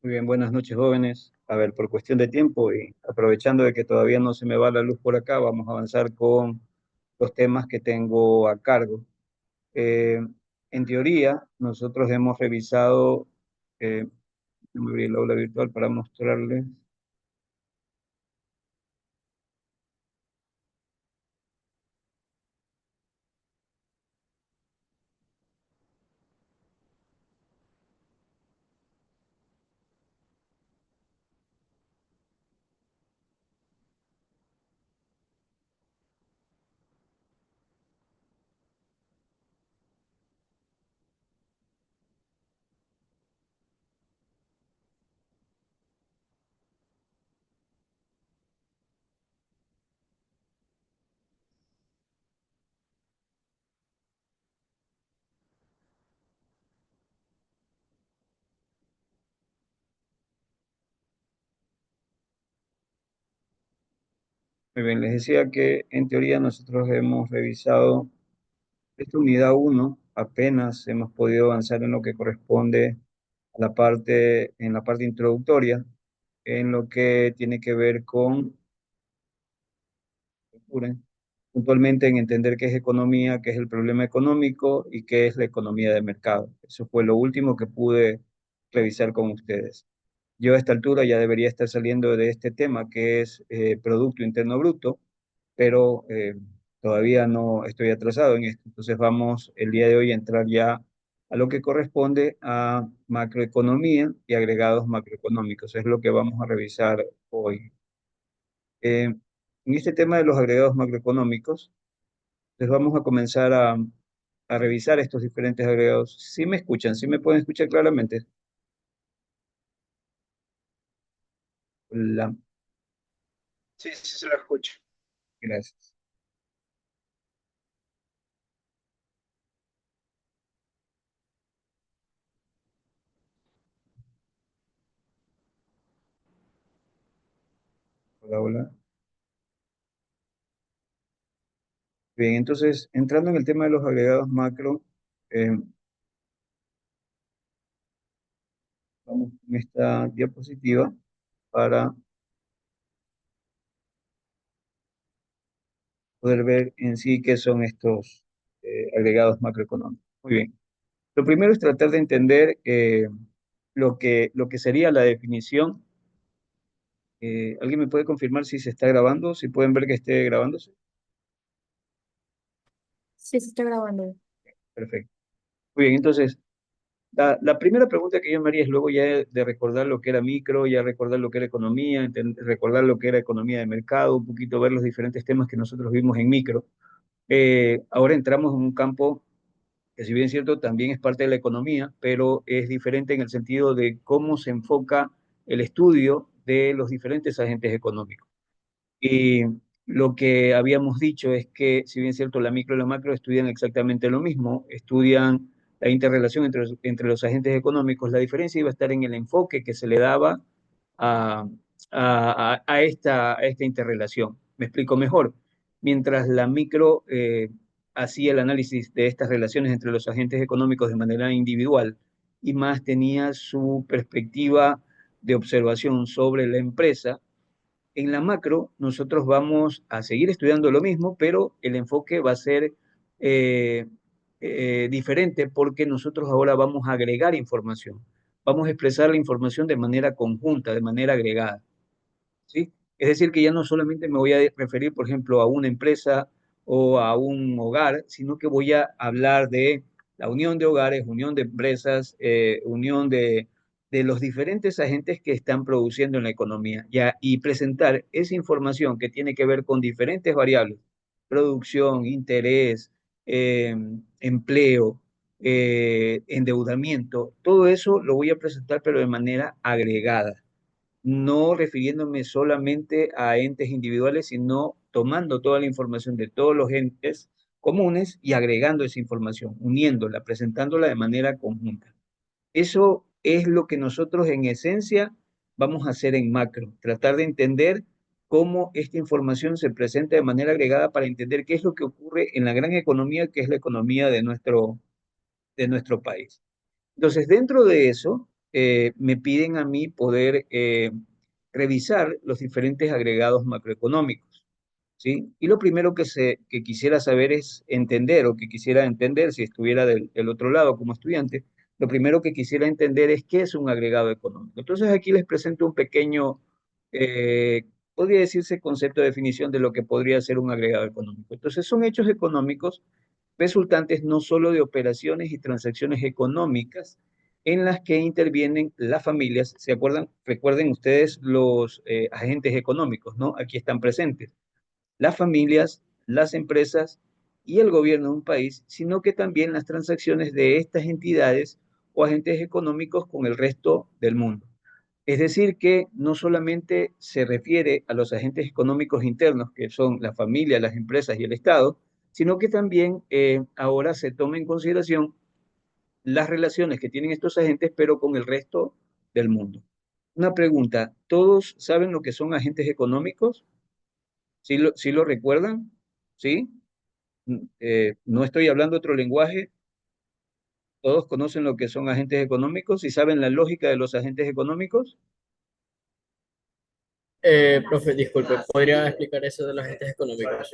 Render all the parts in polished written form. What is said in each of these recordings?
Muy bien, buenas noches, jóvenes. A ver, por cuestión de tiempo y aprovechando de que todavía no se me va la luz por acá, vamos a avanzar con los temas que tengo a cargo. Eh, en teoría, nosotros hemos revisado, déjame abrir el aula virtual para mostrarles. Muy bien, les decía que en teoría nosotros hemos revisado esta unidad uno, apenas hemos podido avanzar en lo que corresponde a en la parte introductoria, en lo que tiene que ver con apuren puntualmente en entender qué es economía, qué es el problema económico y qué es la economía de mercado. Eso fue lo último que pude revisar con ustedes. Yo a esta altura ya debería estar saliendo de este tema que es Producto Interno Bruto, pero todavía no estoy atrasado en esto. Entonces vamos el día de hoy a entrar ya a lo que corresponde a macroeconomía y agregados macroeconómicos. Es lo que vamos a revisar hoy. En este tema de los agregados macroeconómicos, les vamos a comenzar a revisar estos diferentes agregados. Si me escuchan, si me pueden escuchar claramente. La, Sí, sí se lo escucho. gracias. Hola, hola. Bien, entonces, entrando en el tema de los agregados macro, eh, vamos con esta diapositiva para poder ver en sí qué son estos agregados macroeconómicos. Muy bien. Lo primero es tratar de entender lo que sería la definición. ¿Alguien me puede confirmar si se está grabando? Si pueden ver que esté grabándose. Sí, se está grabando. Perfecto. Muy bien, entonces, la primera pregunta que yo me haría es luego ya de recordar lo que era micro, ya recordar lo que era economía, recordar lo que era economía de mercado, un poquito ver los diferentes temas que nosotros vimos en micro. Ahora entramos en un campo que si bien es cierto también es parte de la economía, pero es diferente en el sentido de cómo se enfoca el estudio de los diferentes agentes económicos. Y lo que habíamos dicho es que, si bien es cierto, la micro y la macro estudian exactamente lo mismo, estudian la interrelación entre los agentes económicos, la diferencia iba a estar en el enfoque que se le daba a, a esta interrelación. Me explico mejor. Mientras la micro hacía el análisis de estas relaciones entre los agentes económicos de manera individual y más tenía su perspectiva de observación sobre la empresa, en la macro, nosotros vamos a seguir estudiando lo mismo, pero el enfoque va a ser eh, diferente porque nosotros ahora vamos a agregar información. Vamos a expresar la información de manera conjunta, de manera agregada. ¿Sí? Es decir, que ya no solamente me voy a referir, por ejemplo, a una empresa o a un hogar, sino que voy a hablar de la unión de hogares, unión de empresas, unión de los diferentes agentes que están produciendo en la economía, ya, y presentar esa información que tiene que ver con diferentes variables, producción, interés, eh, empleo, endeudamiento, todo eso lo voy a presentar, pero de manera agregada, no refiriéndome solamente a entes individuales, sino tomando toda la información de todos los entes comunes y agregando esa información, uniéndola, presentándola de manera conjunta. Eso es lo que nosotros en esencia vamos a hacer en macro, tratar de entender cómo esta información se presenta de manera agregada para entender qué es lo que ocurre en la gran economía, que es la economía de nuestro país. Entonces, dentro de eso, me piden a mí poder revisar los diferentes agregados macroeconómicos, ¿sí? Y lo primero que quisiera saber es entender, o que quisiera entender si estuviera del otro lado como estudiante, lo primero que quisiera entender es qué es un agregado económico. Entonces aquí les presento un pequeño, eh, podría decirse, concepto de definición de lo que podría ser un agregado económico. Entonces son hechos económicos resultantes no solo de operaciones y transacciones económicas en las que intervienen las familias. ¿Se acuerdan? Recuerden ustedes los agentes económicos, ¿no? Aquí están presentes las familias, las empresas y el gobierno de un país, sino que también las transacciones de estas entidades o agentes económicos con el resto del mundo. Es decir, que no solamente se refiere a los agentes económicos internos, que son la familia, las empresas y el Estado, sino que también ahora se toma en consideración las relaciones que tienen estos agentes, pero con el resto del mundo. Una pregunta, ¿todos saben lo que son agentes económicos? Sí lo recuerdan? ¿Sí? No estoy hablando otro lenguaje. ¿Todos conocen lo que son agentes económicos y saben la lógica de los agentes económicos? Profe, disculpe, ¿podría explicar eso de los agentes económicos?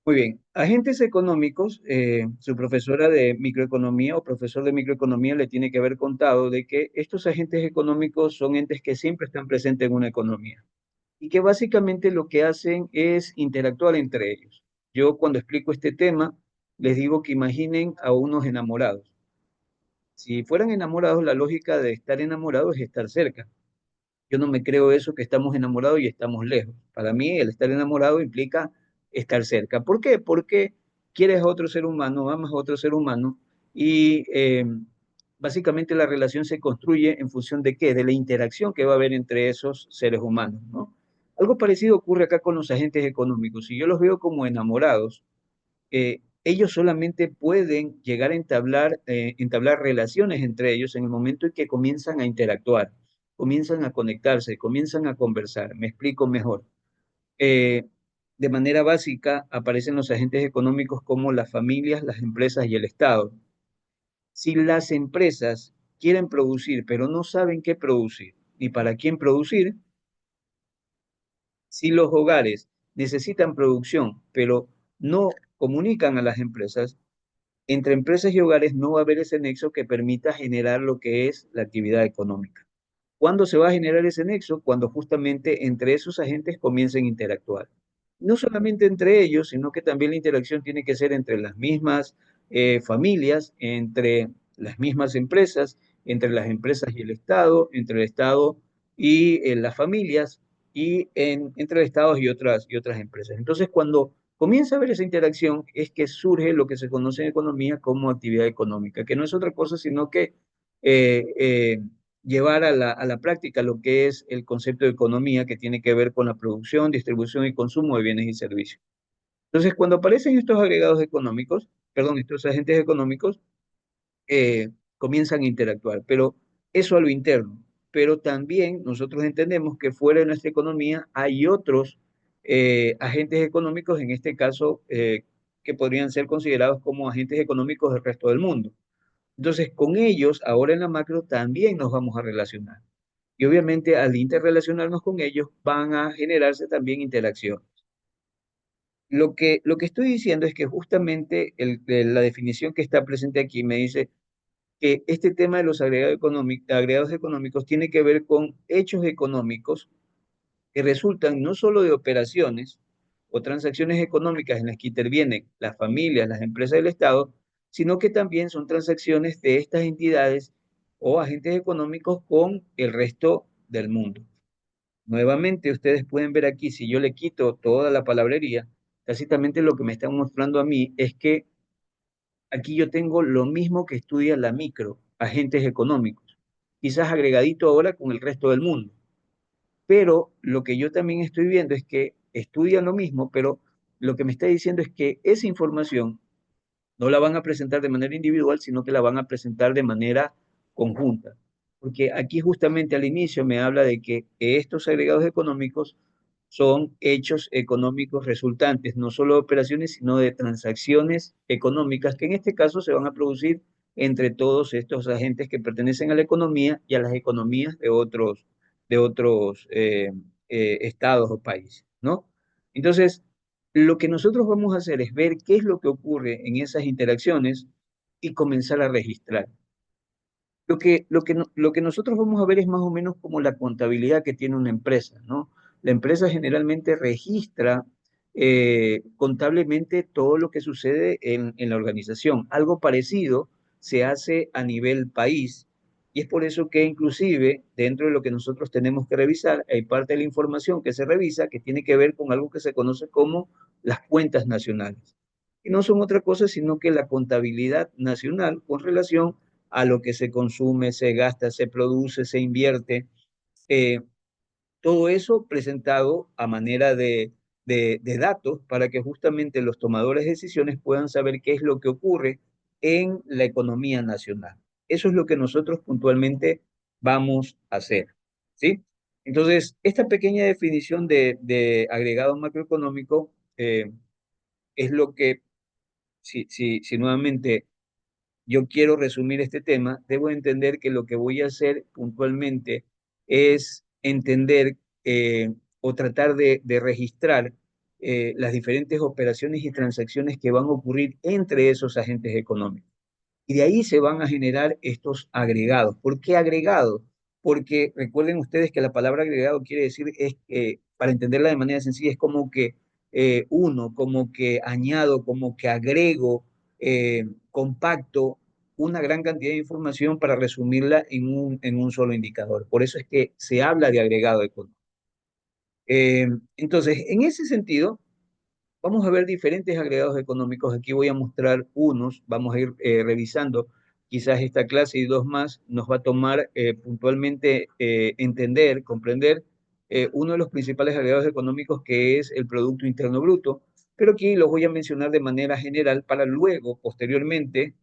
Muy bien. Agentes económicos, su profesora de microeconomía o profesor de microeconomía le tiene que haber contado de que estos agentes económicos son entes que siempre están presentes en una economía y que básicamente lo que hacen es interactuar entre ellos. Yo cuando explico este tema, les digo que imaginen a unos enamorados. Si fueran enamorados, la lógica de estar enamorados es estar cerca. Yo no me creo eso que estamos enamorados y estamos lejos. Para mí, el estar enamorado implica estar cerca. ¿Por qué? Porque quieres a otro ser humano, amas a otro ser humano y básicamente la relación se construye en función de qué? De la interacción que va a haber entre esos seres humanos, ¿no? Algo parecido ocurre acá con los agentes económicos. Si yo los veo como enamorados, ellos solamente pueden llegar a entablar relaciones entre ellos en el momento en que comienzan a interactuar, comienzan a conectarse, comienzan a conversar. Me explico mejor. Eh, de manera básica aparecen los agentes económicos como las familias, las empresas y el Estado. Si las empresas quieren producir, pero no saben qué producir ni para quién producir, si los hogares necesitan producción, pero no comunican a las empresas, entre empresas y hogares no va a haber ese nexo que permita generar lo que es la actividad económica. ¿Cuándo se va a generar ese nexo? Cuando justamente entre esos agentes comiencen a interactuar. No solamente entre ellos, sino que también la interacción tiene que ser entre las mismas familias, entre las mismas empresas, entre las empresas y el Estado, entre el Estado y las familias, y entre el Estado y otras empresas. Entonces, cuando comienza a haber esa interacción, es que surge lo que se conoce en economía como actividad económica, que no es otra cosa sino que eh, eh, llevar a la práctica lo que es el concepto de economía, que tiene que ver con la producción, distribución y consumo de bienes y servicios. Entonces, cuando aparecen estos agregados económicos, perdón, estos agentes económicos, comienzan a interactuar, pero eso a lo interno. Pero también nosotros entendemos que fuera de nuestra economía hay otros agentes económicos, en este caso, que podrían ser considerados como agentes económicos del resto del mundo. Entonces, con ellos, ahora en la macro, también nos vamos a relacionar. Y obviamente, al interrelacionarnos con ellos, van a generarse también interacciones. Lo que estoy diciendo es que justamente la definición que está presente aquí me dice que este tema de los agregados económicos tiene que ver con hechos económicos que resultan no solo de operaciones o transacciones económicas en las que intervienen las familias, las empresas del Estado, sino que también son transacciones de estas entidades o agentes económicos con el resto del mundo. Nuevamente, ustedes pueden ver aquí, si yo le quito toda la palabrería, tácitamente lo que me están mostrando a mí es que aquí yo tengo lo mismo que estudia la micro, agentes económicos, quizás agregadito ahora con el resto del mundo. Pero lo que yo también estoy viendo es que estudian lo mismo, pero lo que me está diciendo es que esa información no la van a presentar de manera individual, sino que la van a presentar de manera conjunta. Porque aquí justamente al inicio me habla de que estos agregados económicos son hechos económicos resultantes, no solo de operaciones, sino de transacciones económicas, que en este caso se van a producir entre todos estos agentes que pertenecen a la economía y a las economías de otros estados o países, ¿no? Entonces, lo que nosotros vamos a hacer es ver qué es lo que ocurre en esas interacciones y comenzar a registrar. Lo que nosotros vamos a ver es más o menos como la contabilidad que tiene una empresa, ¿no? La empresa generalmente registra contablemente todo lo que sucede en la organización. Algo parecido se hace a nivel país y es por eso que inclusive dentro de lo que nosotros tenemos que revisar, hay parte de la información que se revisa que tiene que ver con algo que se conoce como las cuentas nacionales. Y no son otra cosa sino que la contabilidad nacional con relación a lo que se consume, se gasta, se produce, se invierte. eh, Todo eso presentado a manera de datos para que justamente los tomadores de decisiones puedan saber qué es lo que ocurre en la economía nacional. Eso es lo que nosotros puntualmente vamos a hacer, ¿sí? Entonces, esta pequeña definición de agregado macroeconómico es lo que, si nuevamente yo quiero resumir este tema, debo entender que lo que voy a hacer puntualmente es entender o tratar de registrar las diferentes operaciones y transacciones que van a ocurrir entre esos agentes económicos. Y de ahí se van a generar estos agregados. ¿Por qué agregados? Porque recuerden ustedes que la palabra agregado quiere decir, para entenderla de manera sencilla, es como que uno, como que añado, como que agrego, compacto una gran cantidad de información para resumirla en un solo indicador. Por eso es que se habla de agregado económico. Entonces, en ese sentido, vamos a ver diferentes agregados económicos. Aquí voy a mostrar unos, vamos a ir revisando. Quizás esta clase y dos más nos va a tomar puntualmente entender, comprender uno de los principales agregados económicos que es el Producto Interno Bruto, pero aquí los voy a mencionar de manera general para luego, posteriormente,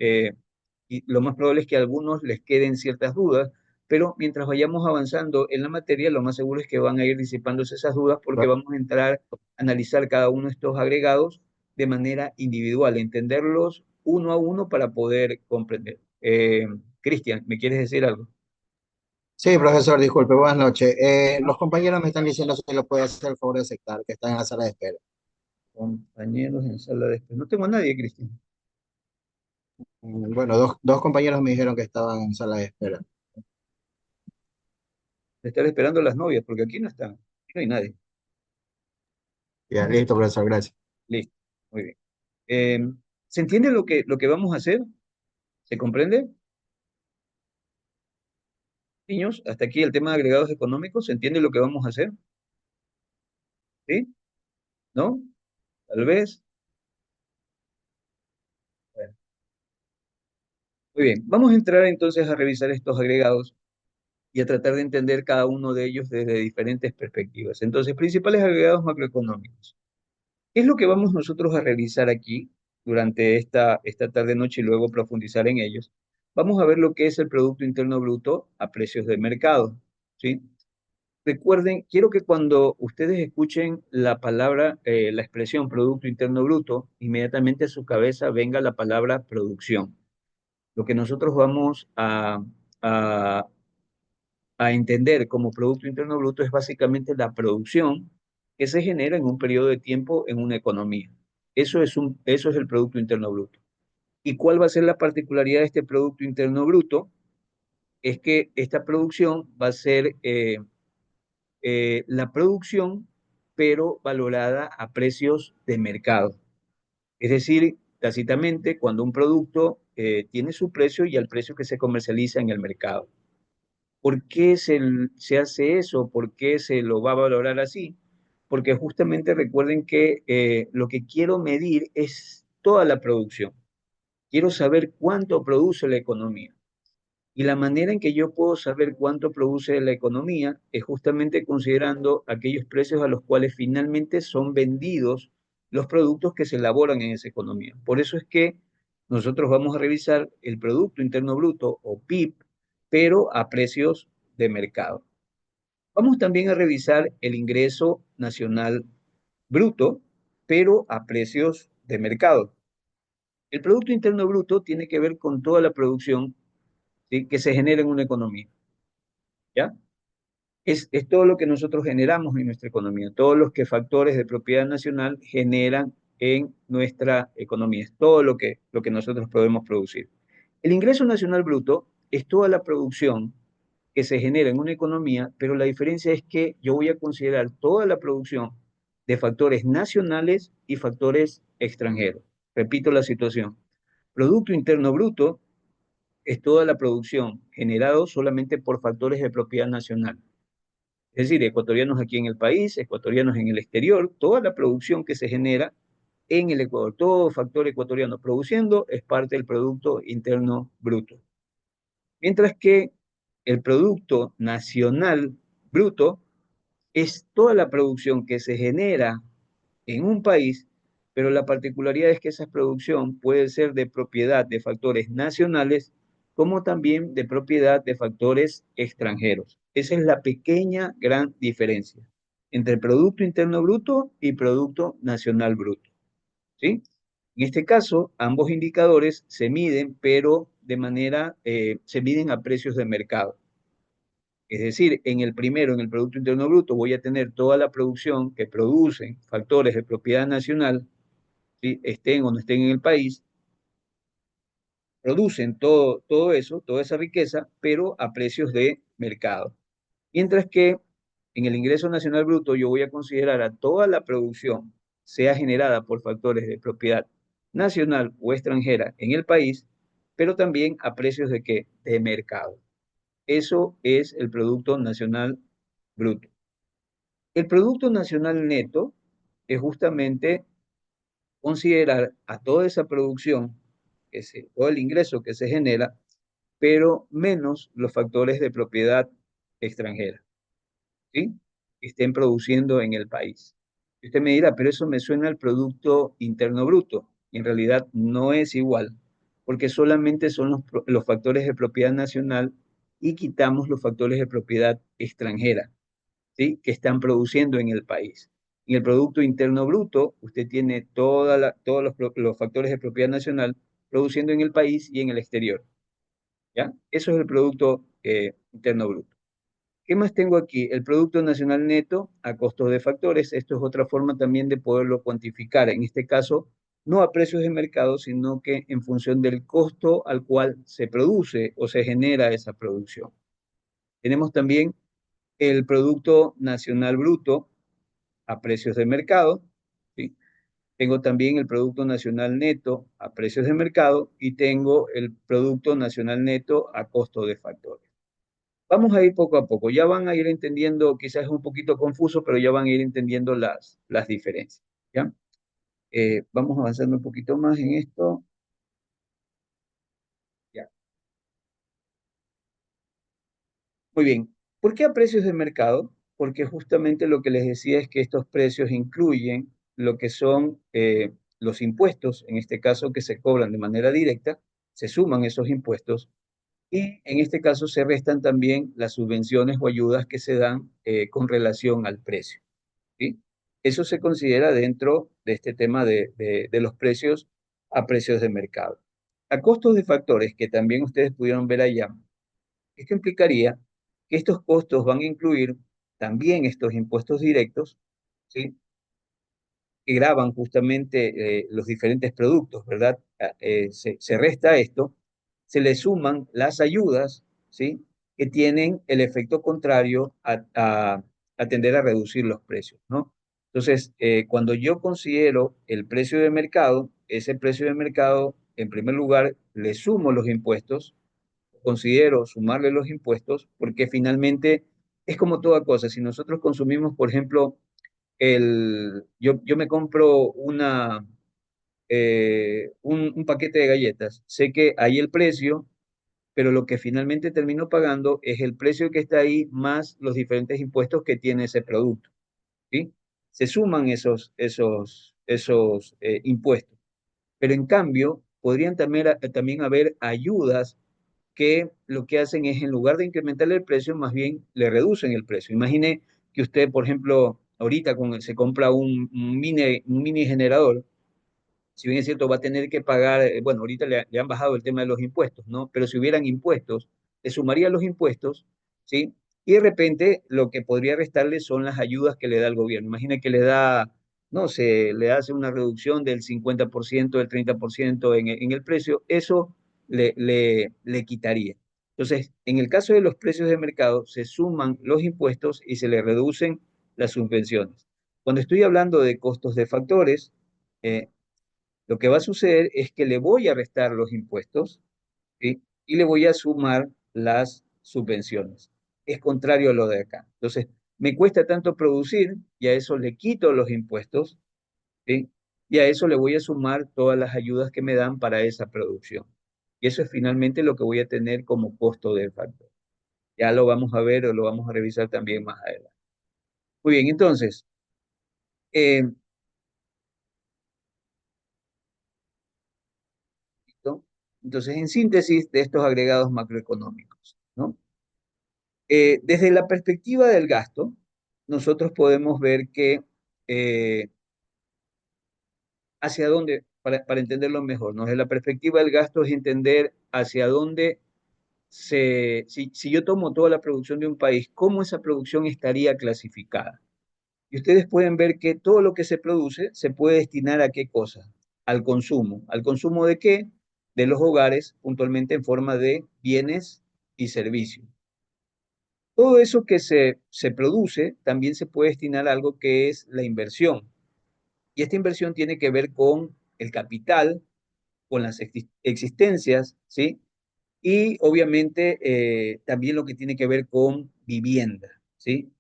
y lo más probable es que a algunos les queden ciertas dudas, pero mientras vayamos avanzando en la materia, lo más seguro es que van a ir disipándose esas dudas porque vamos a entrar a analizar cada uno de estos agregados de manera individual, entenderlos uno a uno para poder comprender. Cristian, ¿me quieres decir algo? Sí, profesor, disculpe, buenas noches. Los compañeros me están diciendo si lo puede hacer el favor de aceptar, que están en la sala de espera. Compañeros en sala de espera. No tengo a nadie, Cristian. Bueno, dos compañeros me dijeron que estaban en sala de espera. De estar esperando a las novias, porque aquí no están. Aquí no hay nadie. Ya, listo, profesor, gracias. Listo. Muy bien. Eh, ¿Se entiende lo que vamos a hacer? ¿Se comprende? Niños, hasta aquí el tema de agregados económicos. ¿Se entiende lo que vamos a hacer? ¿Sí? ¿No? Tal vez. Bueno, muy bien. Vamos a entrar entonces a revisar estos agregados y a tratar de entender cada uno de ellos desde diferentes perspectivas. Entonces, principales agregados macroeconómicos. ¿Qué es lo que vamos nosotros a realizar aquí durante esta tarde-noche y luego profundizar en ellos? Vamos a ver lo que es el Producto Interno Bruto a precios de mercado, ¿sí? Recuerden, quiero que cuando ustedes escuchen la palabra, la expresión Producto Interno Bruto, inmediatamente a su cabeza venga la palabra producción. Lo que nosotros vamos a, a entender como Producto Interno Bruto es básicamente la producción que se genera en un periodo de tiempo en una economía. Eso es el Producto Interno Bruto. ¿Y cuál va a ser la particularidad de este Producto Interno Bruto? Es que esta producción va a ser la producción, pero valorada a precios de mercado. Es decir, tácitamente, cuando un producto tiene su precio y el precio que se comercializa en el mercado. ¿Por qué se hace eso? ¿Por qué se lo va a valorar así? Porque justamente recuerden que lo que quiero medir es toda la producción. Quiero saber cuánto produce la economía. Y la manera en que yo puedo saber cuánto produce la economía es justamente considerando aquellos precios a los cuales finalmente son vendidos los productos que se elaboran en esa economía. Por eso es que nosotros vamos a revisar el Producto Interno Bruto o PIB, pero a precios de mercado. Vamos también a revisar el ingreso nacional bruto, pero a precios de mercado. El Producto Interno Bruto tiene que ver con toda la producción, ¿sí?, que se genera en una economía, ¿ya? Es todo lo que nosotros generamos en nuestra economía, todos los que factores de propiedad nacional generan en nuestra economía, es todo lo que nosotros podemos producir. El ingreso nacional bruto es toda la producción que se genera en una economía, pero la diferencia es que yo voy a considerar toda la producción de factores nacionales y factores extranjeros. Repito la situación. Producto Interno Bruto es toda la producción generada solamente por factores de propiedad nacional. Es decir, ecuatorianos aquí en el país, ecuatorianos en el exterior, toda la producción que se genera en el Ecuador, todo factor ecuatoriano produciendo es parte del Producto Interno Bruto. Mientras que el Producto Nacional Bruto es toda la producción que se genera en un país, pero la particularidad es que esa producción puede ser de propiedad de factores nacionales como también de propiedad de factores extranjeros. Esa es la pequeña gran diferencia entre Producto Interno Bruto y Producto Nacional Bruto, ¿sí? En este caso, ambos indicadores se miden, pero se miden a precios de mercado. Es decir, en el primero, en el Producto Interno Bruto, voy a tener toda la producción que producen factores de propiedad nacional, ¿sí?, estén o no estén en el país, producen todo eso, toda esa riqueza, pero a precios de mercado. Mientras que en el ingreso nacional bruto yo voy a considerar a toda la producción, sea generada por factores de propiedad nacional o extranjera en el país, pero también a precios de qué, de mercado. Eso es el Producto Nacional Bruto. El Producto Nacional Neto es justamente considerar a toda esa producción, todo el ingreso que se genera, pero menos los factores de propiedad extranjera, ¿sí?, que estén produciendo en el país. Y usted me dirá, pero eso me suena al Producto Interno Bruto. En realidad no es igual, porque solamente son los factores de propiedad nacional y quitamos los factores de propiedad extranjera, ¿sí?, que están produciendo en el país. En el Producto Interno Bruto, usted tiene todos los factores de propiedad nacional produciendo en el país y en el exterior, ¿ya? Eso es el Producto Interno Bruto. ¿Qué más tengo aquí? El Producto Nacional Neto a costos de factores. Esto es otra forma también de poderlo cuantificar. En este caso, no a precios de mercado, sino que en función del costo al cual se produce o se genera esa producción. Tenemos también el Producto Nacional Bruto a precios de mercado, ¿sí? Tengo también el Producto Nacional Neto a precios de mercado y tengo el Producto Nacional Neto a costo de factores. Vamos a ir poco a poco, ya van a ir entendiendo, quizás es un poquito confuso, pero ya van a ir entendiendo las diferencias, ¿ya? Vamos avanzando un poquito más en esto. Ya. Muy bien. ¿Por qué a precios de mercado? Porque justamente lo que les decía es que estos precios incluyen lo que son los impuestos, en este caso que se cobran de manera directa, se suman esos impuestos y en este caso se restan también las subvenciones o ayudas que se dan con relación al precio, ¿sí? Eso se considera dentro de este tema de los precios a precios de mercado. A costos de factores, que también ustedes pudieron ver allá, esto implicaría que estos costos van a incluir también estos impuestos directos, ¿sí?, que graban justamente los diferentes productos, ¿verdad? Se resta esto, se le suman las ayudas, ¿sí?, que tienen el efecto contrario a tender a reducir los precios, ¿no? Entonces, cuando yo considero el precio de mercado, ese precio de mercado, en primer lugar, le sumo los impuestos, considero sumarle los impuestos, porque finalmente es como toda cosa. Si nosotros consumimos, por ejemplo, yo me compro un paquete de galletas, sé que hay el precio, pero lo que finalmente termino pagando es el precio que está ahí más los diferentes impuestos que tiene ese producto, ¿sí? Se suman esos impuestos, pero en cambio podrían también haber ayudas que lo que hacen es, en lugar de incrementar el precio, más bien le reducen el precio. Imagine que usted, por ejemplo, ahorita se compra un mini generador, si bien es cierto, va a tener que pagar, bueno, ahorita le han bajado el tema de los impuestos, ¿no? Pero si hubieran impuestos, le sumaría los impuestos, ¿sí? Y de repente lo que podría restarle son las ayudas que le da el gobierno. Imagina que le da, no sé, le hace una reducción del 50%, del 30% en el precio, eso le quitaría. Entonces, en el caso de los precios de mercado, se suman los impuestos y se le reducen las subvenciones. Cuando estoy hablando de costos de factores, eh, lo que va a suceder es que le voy a restar los impuestos, ¿sí? Y le voy a sumar las subvenciones. Es contrario a lo de acá. Entonces, me cuesta tanto producir y a eso le quito los impuestos, ¿sí? Y a eso le voy a sumar todas las ayudas que me dan para esa producción. Y eso es finalmente lo que voy a tener como costo del factor. Ya lo vamos a ver o lo vamos a revisar también más adelante. Muy bien, entonces, eh, ¿listo? Entonces, en síntesis de estos agregados macroeconómicos, ¿no? Desde la perspectiva del gasto, nosotros podemos ver que eh, hacia dónde, para entenderlo mejor, ¿no? Desde la perspectiva del gasto es entender hacia dónde si yo tomo toda la producción de un país, cómo esa producción estaría clasificada. Y ustedes pueden ver que todo lo que se produce se puede destinar a qué cosa? Al consumo. ¿Al consumo de qué? De los hogares, puntualmente en forma de bienes y servicios. Todo eso que se produce también se puede destinar a algo que es la inversión. Y esta inversión tiene que ver con el capital, con las existencias, ¿sí? Y obviamente también lo que tiene que ver con vivienda, ¿sí?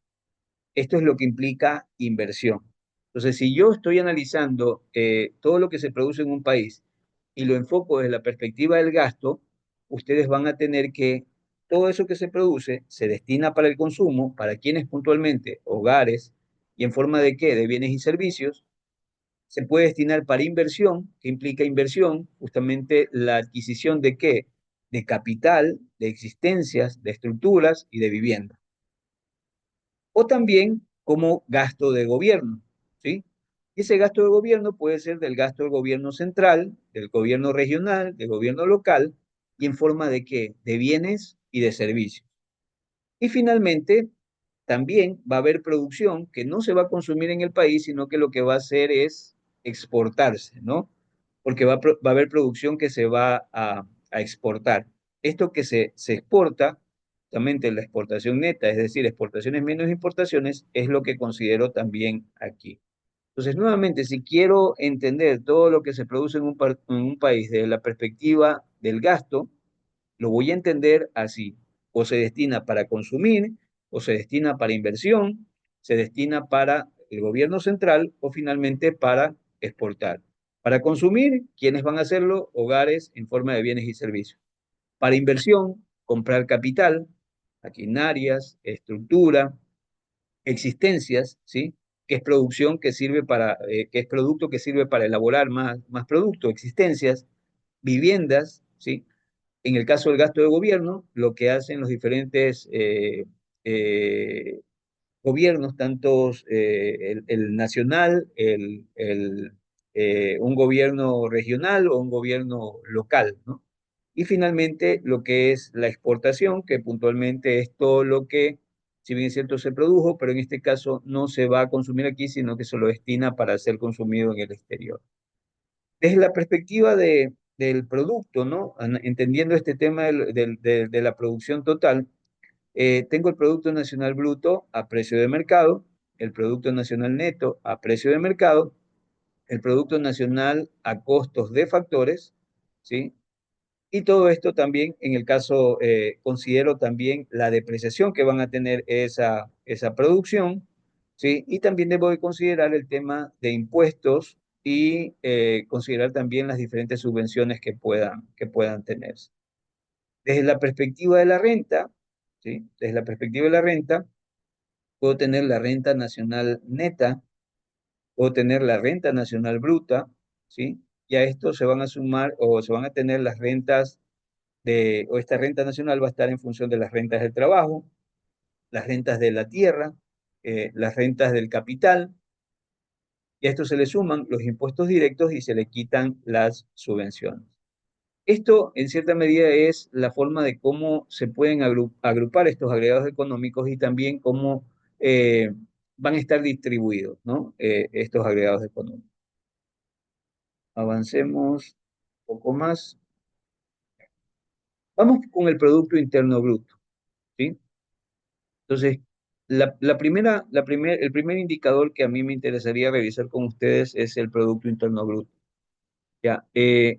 Esto es lo que implica inversión. Entonces, si yo estoy analizando todo lo que se produce en un país y lo enfoco desde la perspectiva del gasto, ustedes van a tener que todo eso que se produce se destina para el consumo, para quienes puntualmente, hogares, y en forma de qué, de bienes y servicios, se puede destinar para inversión, que implica inversión, justamente la adquisición de qué, de capital, de existencias, de estructuras y de vivienda o también como gasto de gobierno, ¿sí? Y ese gasto de gobierno puede ser del gasto del gobierno central, del gobierno regional, del gobierno local, y en forma de qué? De bienes y de servicios. Y finalmente, también va a haber producción que no se va a consumir en el país, sino que lo que va a hacer es exportarse, ¿no? Porque va a haber producción que se va a exportar. Esto que se exporta, justamente la exportación neta, es decir, exportaciones menos importaciones, es lo que considero también aquí. Entonces, nuevamente, si quiero entender todo lo que se produce en un país desde la perspectiva del gasto, lo voy a entender así. O se destina para consumir, o se destina para inversión, se destina para el gobierno central o finalmente para exportar. Para consumir, ¿quiénes van a hacerlo? Hogares en forma de bienes y servicios. Para inversión, comprar capital, maquinarias, estructura, existencias, ¿sí? Que es producción que sirve que es producto que sirve para elaborar más producto, existencias, viviendas, ¿sí? En el caso del gasto de gobierno, lo que hacen los diferentes eh, gobiernos, tanto el nacional, un gobierno regional o un gobierno local, ¿no? Y finalmente lo que es la exportación, que puntualmente es todo lo que, si bien es cierto, se produjo, pero en este caso no se va a consumir aquí, sino que se lo destina para ser consumido en el exterior. Desde la perspectiva del producto, ¿no? Entendiendo este tema de la producción total, tengo el Producto Nacional Bruto a precio de mercado, el Producto Nacional Neto a precio de mercado, el Producto Nacional a costos de factores, ¿sí? Y todo esto también, en el caso, considero también la depreciación que van a tener esa producción, ¿sí? Y también debo de considerar el tema de impuestos y considerar también las diferentes subvenciones que puedan tenerse. Desde la perspectiva de la renta, ¿sí? Desde la perspectiva de la renta, puedo tener la renta nacional neta, puedo tener la renta nacional bruta, ¿sí? Y a esto se van a sumar o se van a tener las rentas o esta renta nacional va a estar en función de las rentas del trabajo, las rentas de la tierra, las rentas del capital, Y a esto se le suman los impuestos directos y se le quitan las subvenciones. Esto, en cierta medida, es la forma de cómo se pueden agrupar estos agregados económicos y también cómo eh, van a estar distribuidos, ¿no? Estos agregados económicos. Avancemos un poco más. Vamos con el Producto Interno Bruto, ¿sí? Entonces, el primer indicador que a mí me interesaría revisar con ustedes es el Producto Interno Bruto. Ya,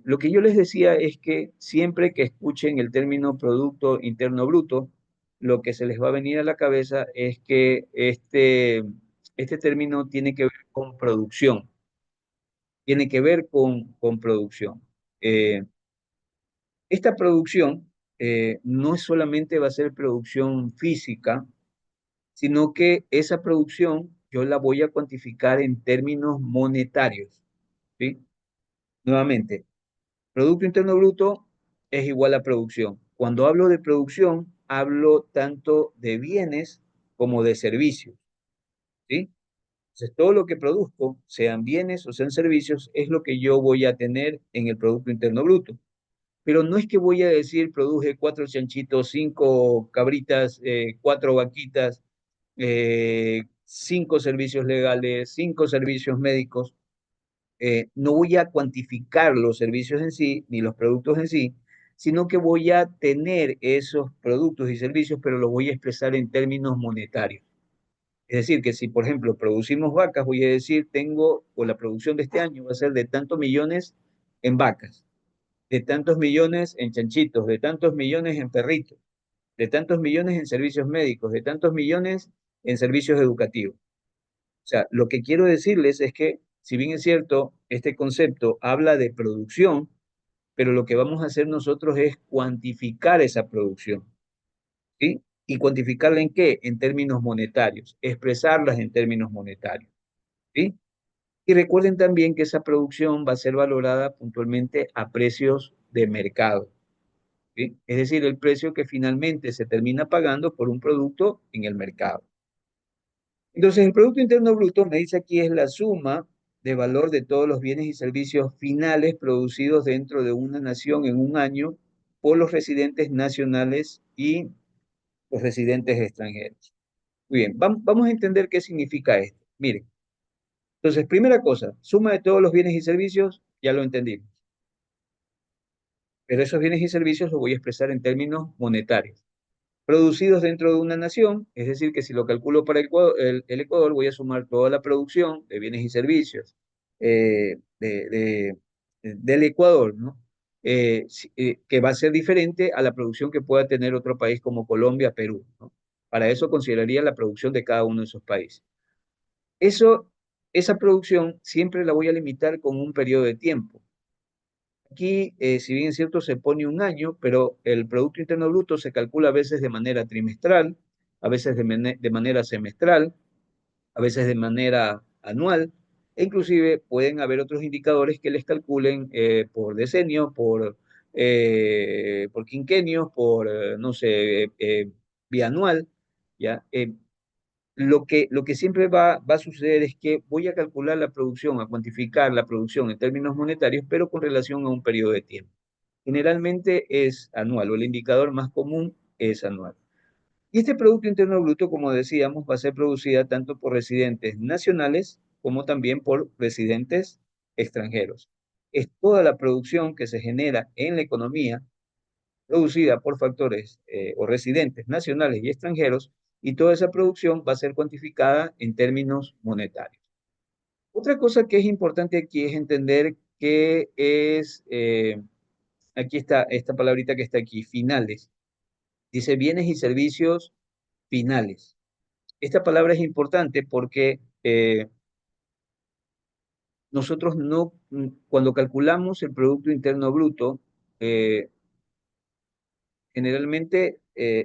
lo que yo les decía es que siempre que escuchen el término Producto Interno Bruto, lo que se les va a venir a la cabeza es que este término tiene que ver con producción, tiene que ver con producción. Eh, esta producción no solamente va a ser producción física, sino que esa producción yo la voy a cuantificar en términos monetarios, ¿sí? Nuevamente, Producto Interno Bruto es igual a producción. Cuando hablo de producción, hablo tanto de bienes como de servicios, ¿sí? Entonces, todo lo que produzco, sean bienes o sean servicios, es lo que yo voy a tener en el Producto Interno Bruto. Pero no es que voy a decir, produje 4 chanchitos, 5 cabritas, 4 vaquitas, 5 servicios legales, 5 servicios médicos. No voy a cuantificar los servicios en sí, ni los productos en sí, sino que voy a tener esos productos y servicios, pero los voy a expresar en términos monetarios. Es decir, que si, por ejemplo, producimos vacas, voy a decir, tengo, o la producción de este año va a ser de tantos millones en vacas, de tantos millones en chanchitos, de tantos millones en perritos, de tantos millones en servicios médicos, de tantos millones en servicios educativos. O sea, lo que quiero decirles es que, si bien es cierto, este concepto habla de producción, pero lo que vamos a hacer nosotros es cuantificar esa producción, ¿sí? ¿Y cuantificarla en qué? En términos monetarios, expresarlas en términos monetarios, ¿sí? Y recuerden también que esa producción va a ser valorada puntualmente a precios de mercado, ¿sí? Es decir, el precio que finalmente se termina pagando por un producto en el mercado. Entonces, el Producto Interno Bruto, me dice aquí, es la suma de valor de todos los bienes y servicios finales producidos dentro de una nación en un año por los residentes nacionales y los residentes extranjeros. Muy bien, vamos a entender qué significa esto. Miren, entonces, primera cosa, suma de todos los bienes y servicios, ya lo entendimos. Pero esos bienes y servicios los voy a expresar en términos monetarios. Producidos dentro de una nación, es decir, que si lo calculo para el Ecuador, voy a sumar toda la producción de bienes y servicios del Ecuador, ¿no? Que va a ser diferente a la producción que pueda tener otro país como Colombia, Perú, ¿no? Para eso consideraría la producción de cada uno de esos países. Eso, esa producción siempre la voy a limitar con un periodo de tiempo. Aquí, si bien es cierto, se pone un año, pero el Producto Interno Bruto se calcula a veces de manera trimestral, a veces de manera semestral, a veces de manera anual, e inclusive pueden haber otros indicadores que les calculen por decenio, por quinquenio, no sé, bianual, ¿ya? Lo que siempre va a suceder es que voy a calcular la producción, a cuantificar la producción en términos monetarios, pero con relación a un periodo de tiempo. Generalmente es anual, o el indicador más común es anual. Y este Producto Interno Bruto, como decíamos, va a ser producida tanto por residentes nacionales como también por residentes extranjeros. Es toda la producción que se genera en la economía producida por factores o residentes nacionales y extranjeros, y toda esa producción va a ser cuantificada en términos monetarios. Otra cosa que es importante aquí es entender que aquí está esta palabrita que está aquí, finales. Dice bienes y servicios finales. Esta palabra es importante porque nosotros no, cuando calculamos el Producto Interno Bruto, eh, generalmente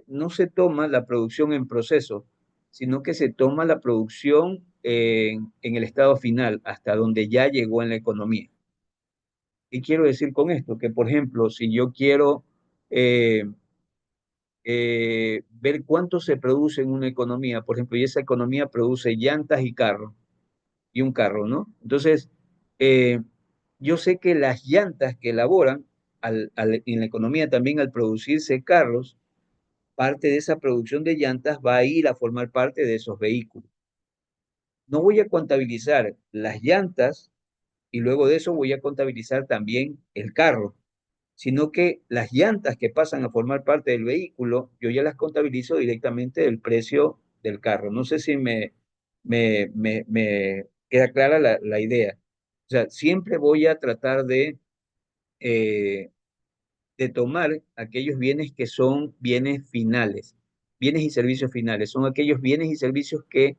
no se toma la producción en proceso, sino que se toma la producción en el estado final, hasta donde ya llegó en la economía. ¿Qué quiero decir con esto? Que, por ejemplo, si yo quiero eh, ver cuánto se produce en una economía, por ejemplo, y esa economía produce llantas y carros, y un carro, ¿no? Entonces, eh, yo sé que las llantas que elaboran en la economía también al producirse carros, parte de esa producción de llantas va a ir a formar parte de esos vehículos. No voy a contabilizar las llantas y luego de eso voy a contabilizar también el carro, sino que las llantas que pasan a formar parte del vehículo, yo ya las contabilizo directamente del precio del carro. No sé si me queda clara la idea. O sea, siempre voy a tratar eh, de tomar aquellos bienes que son bienes finales, bienes y servicios finales. Son aquellos bienes y servicios que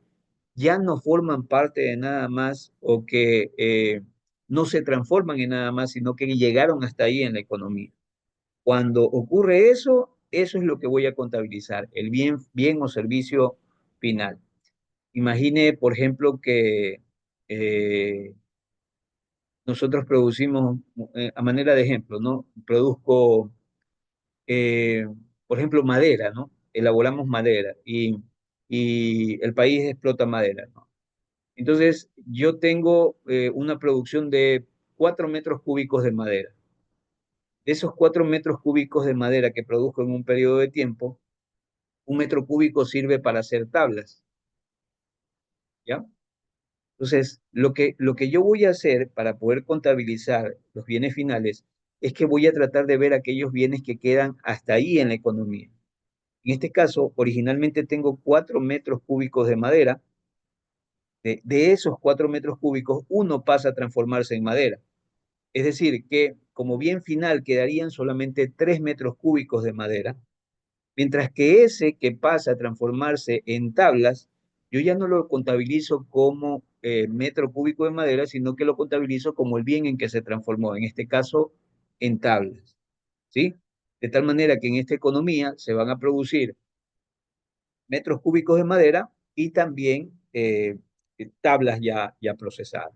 ya no forman parte de nada más o que no se transforman en nada más, sino que llegaron hasta ahí en la economía. Cuando ocurre eso, eso es lo que voy a contabilizar, el bien o servicio final. Imagine, por ejemplo, que eh, nosotros producimos, a manera de ejemplo, ¿no? Produzco, eh, por ejemplo, madera, ¿no? Elaboramos madera y el país explota madera, ¿no? Entonces, yo tengo una producción de 4 metros cúbicos de madera. De esos 4 metros cúbicos de madera que produzco en un periodo de tiempo, un metro cúbico sirve para hacer tablas, ¿ya? Entonces, lo que yo voy a hacer para poder contabilizar los bienes finales es que voy a tratar de ver aquellos bienes que quedan hasta ahí en la economía. En este caso, originalmente tengo 4 metros cúbicos de madera. De esos 4 metros cúbicos, uno pasa a transformarse en madera. Es decir, que como bien final quedarían solamente 3 metros cúbicos de madera, mientras que ese que pasa a transformarse en tablas, yo ya no lo contabilizo como metro cúbico de madera, sino que lo contabilizo como el bien en que se transformó, en este caso en tablas, ¿sí? De tal manera que en esta economía se van a producir metros cúbicos de madera y también tablas ya procesadas.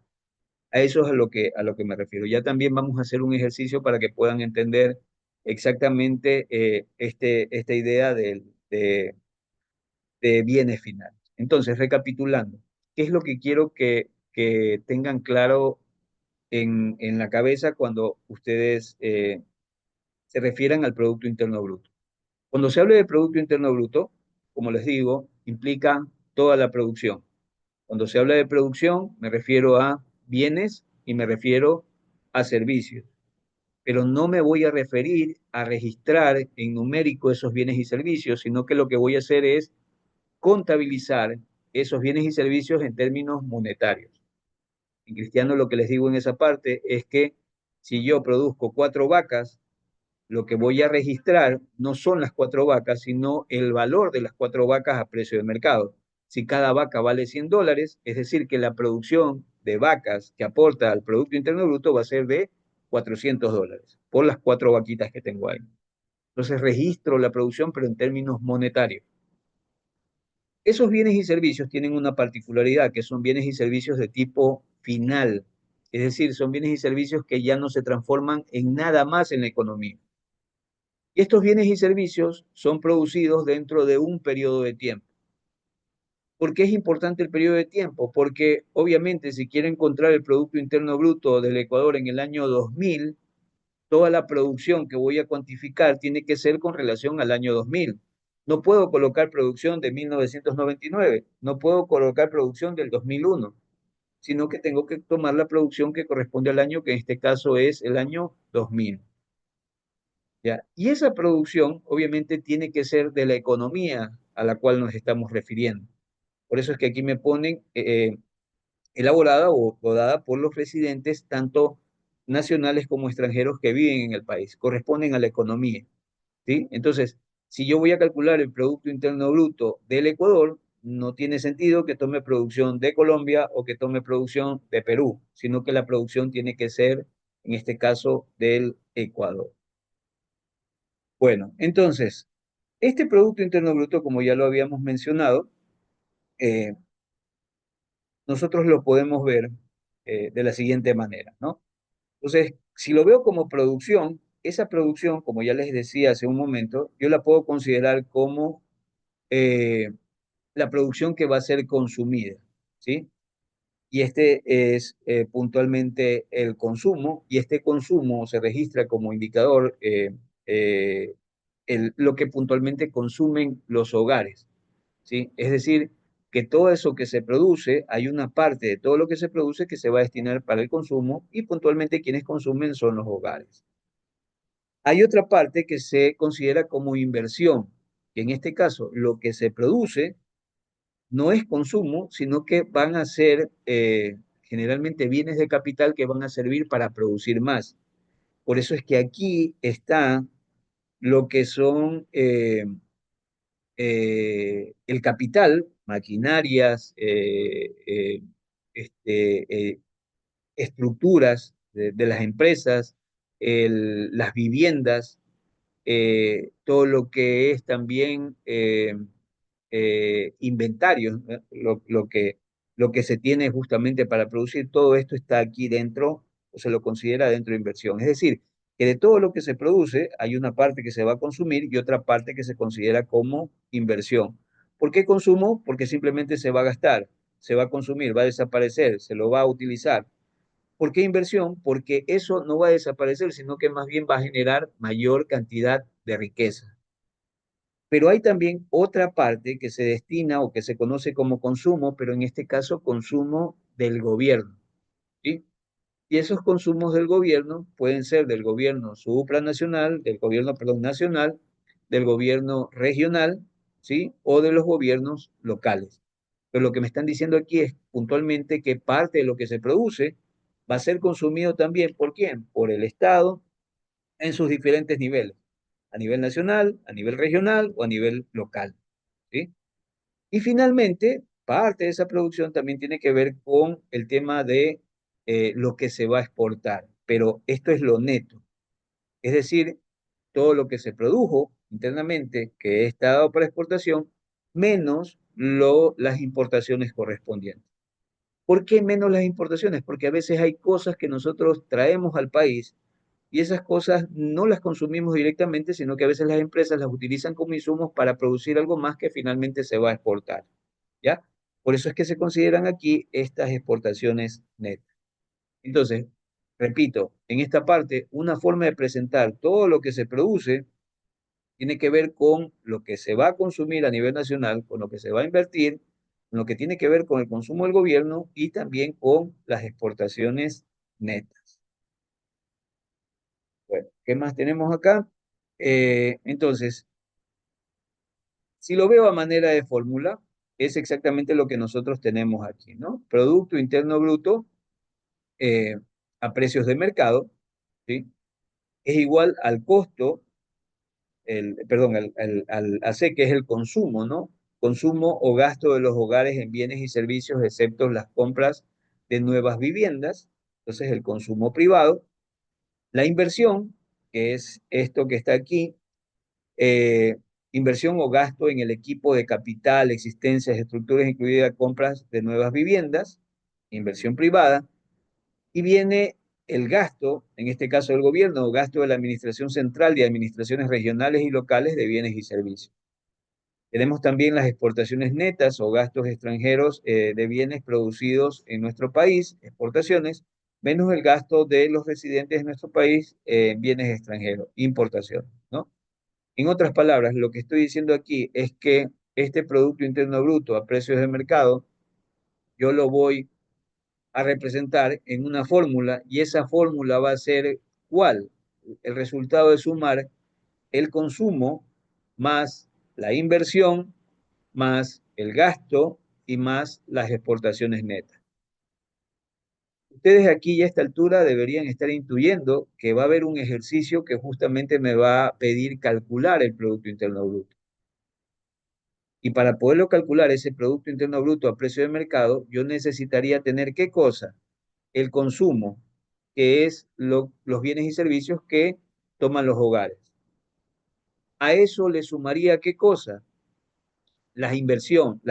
A eso es a lo que me refiero. Ya también vamos a hacer un ejercicio para que puedan entender exactamente esta idea de bienes finales. Entonces, recapitulando, ¿qué es lo que quiero que tengan claro en la cabeza cuando ustedes se refieran al Producto Interno Bruto? Cuando se hable de Producto Interno Bruto, como les digo, implica toda la producción. Cuando se habla de producción, me refiero a bienes y me refiero a servicios, pero no me voy a referir a registrar en numérico esos bienes y servicios, sino que lo que voy a hacer es contabilizar esos bienes y servicios en términos monetarios. En cristiano lo que les digo en esa parte es que si yo produzco 4 vacas, lo que voy a registrar no son las 4 vacas, sino el valor de las 4 vacas a precio de mercado. Si cada vaca vale $100, es decir, que la producción de vacas que aporta al Producto Interno Bruto va a ser de $400 por las 4 vaquitas que tengo ahí. Entonces registro la producción, pero en términos monetarios. Esos bienes y servicios tienen una particularidad, que son bienes y servicios de tipo final. Es decir, son bienes y servicios que ya no se transforman en nada más en la economía. Y estos bienes y servicios son producidos dentro de un periodo de tiempo. ¿Por qué es importante el periodo de tiempo? Porque obviamente si quiero encontrar el Producto Interno Bruto del Ecuador en el año 2000, toda la producción que voy a cuantificar tiene que ser con relación al año 2000. No puedo colocar producción de 1999, no puedo colocar producción del 2001, sino que tengo que tomar la producción que corresponde al año, que en este caso es el año 2000. ¿Ya? Y esa producción obviamente tiene que ser de la economía a la cual nos estamos refiriendo. Por eso es que aquí me ponen elaborada o dada por los residentes, tanto nacionales como extranjeros que viven en el país, corresponden a la economía, ¿sí? Entonces, si yo voy a calcular el Producto Interno Bruto del Ecuador, no tiene sentido que tome producción de Colombia o que tome producción de Perú, sino que la producción tiene que ser, en este caso, del Ecuador. Bueno, entonces, este Producto Interno Bruto, como ya lo habíamos mencionado, eh, nosotros lo podemos ver de la siguiente manera, ¿no? Entonces, si lo veo como producción, esa producción, como ya les decía hace un momento, yo la puedo considerar como la producción que va a ser consumida, ¿sí? y este es puntualmente el consumo, y este consumo se registra como indicador lo que puntualmente consumen los hogares, ¿sí? Es decir, que todo eso que se produce, hay una parte de todo lo que se produce que se va a destinar para el consumo y puntualmente quienes consumen son los hogares. Hay otra parte que se considera como inversión, que en este caso lo que se produce no es consumo, sino que van a ser generalmente bienes de capital que van a servir para producir más. Por eso es que aquí está lo que son el capital, maquinarias, estructuras de las empresas, las viviendas, todo lo que es también inventarios, ¿no? Lo que se tiene justamente para producir, todo esto está aquí dentro, o se lo considera dentro de inversión. Es decir, que de todo lo que se produce hay una parte que se va a consumir y otra parte que se considera como inversión. ¿Por qué consumo? Porque simplemente se va a gastar, se va a consumir, va a desaparecer, se lo va a utilizar. ¿Por qué inversión? Porque eso no va a desaparecer, sino que más bien va a generar mayor cantidad de riqueza. Pero hay también otra parte que se destina o que se conoce como consumo, pero en este caso consumo del gobierno, ¿sí? Y esos consumos del gobierno pueden ser del gobierno supranacional, del gobierno, perdón, nacional, del gobierno regional, ¿sí? O de los gobiernos locales. Pero lo que me están diciendo aquí es puntualmente que parte de lo que se produce va a ser consumido también, ¿por quién? Por el Estado en sus diferentes niveles, a nivel nacional, a nivel regional o a nivel local, ¿sí? Y finalmente, parte de esa producción también tiene que ver con el tema de lo que se va a exportar, pero esto es lo neto, es decir, todo lo que se produjo internamente que está dado para exportación, menos las importaciones correspondientes. ¿Por qué menos las importaciones? Porque a veces hay cosas que nosotros traemos al país y esas cosas no las consumimos directamente, sino que a veces las empresas las utilizan como insumos para producir algo más que finalmente se va a exportar, ¿ya? Por eso es que se consideran aquí estas exportaciones netas. Entonces, repito, en esta parte, una forma de presentar todo lo que se produce tiene que ver con lo que se va a consumir a nivel nacional, con lo que se va a invertir, con lo que tiene que ver con el consumo del gobierno y también con las exportaciones netas. Bueno, ¿qué más tenemos acá? Entonces, si lo veo a manera de fórmula, es exactamente lo que nosotros tenemos aquí, ¿no? Producto Interno Bruto eh, a precios de mercado, ¿sí? Es igual al costo, perdón, al C, que es el consumo, ¿no? Consumo o gasto de los hogares en bienes y servicios, excepto las compras de nuevas viviendas, entonces el consumo privado. La inversión, que es esto que está aquí, eh, inversión o gasto en el equipo de capital, existencias, estructuras, incluidas compras de nuevas viviendas, inversión privada, y viene el gasto, en este caso del gobierno, o gasto de la Administración Central y administraciones regionales y locales de bienes y servicios. Tenemos también las exportaciones netas o gastos extranjeros de bienes producidos en nuestro país, exportaciones, menos el gasto de los residentes de nuestro país en bienes extranjeros, importación, ¿no? En otras palabras, lo que estoy diciendo aquí es que este Producto Interno Bruto a precios de mercado, yo lo voy a representar en una fórmula y esa fórmula va a ser ¿cuál? El resultado de sumar el consumo más la inversión más el gasto y más las exportaciones netas. Ustedes aquí a esta altura deberían estar intuyendo que va a haber un ejercicio que justamente me va a pedir calcular el Producto Interno Bruto. Y para poderlo calcular ese Producto Interno Bruto a precio de mercado, yo necesitaría tener ¿qué cosa? El consumo, que es los bienes y servicios que toman los hogares. A eso le sumaría ¿qué cosa? La inversión.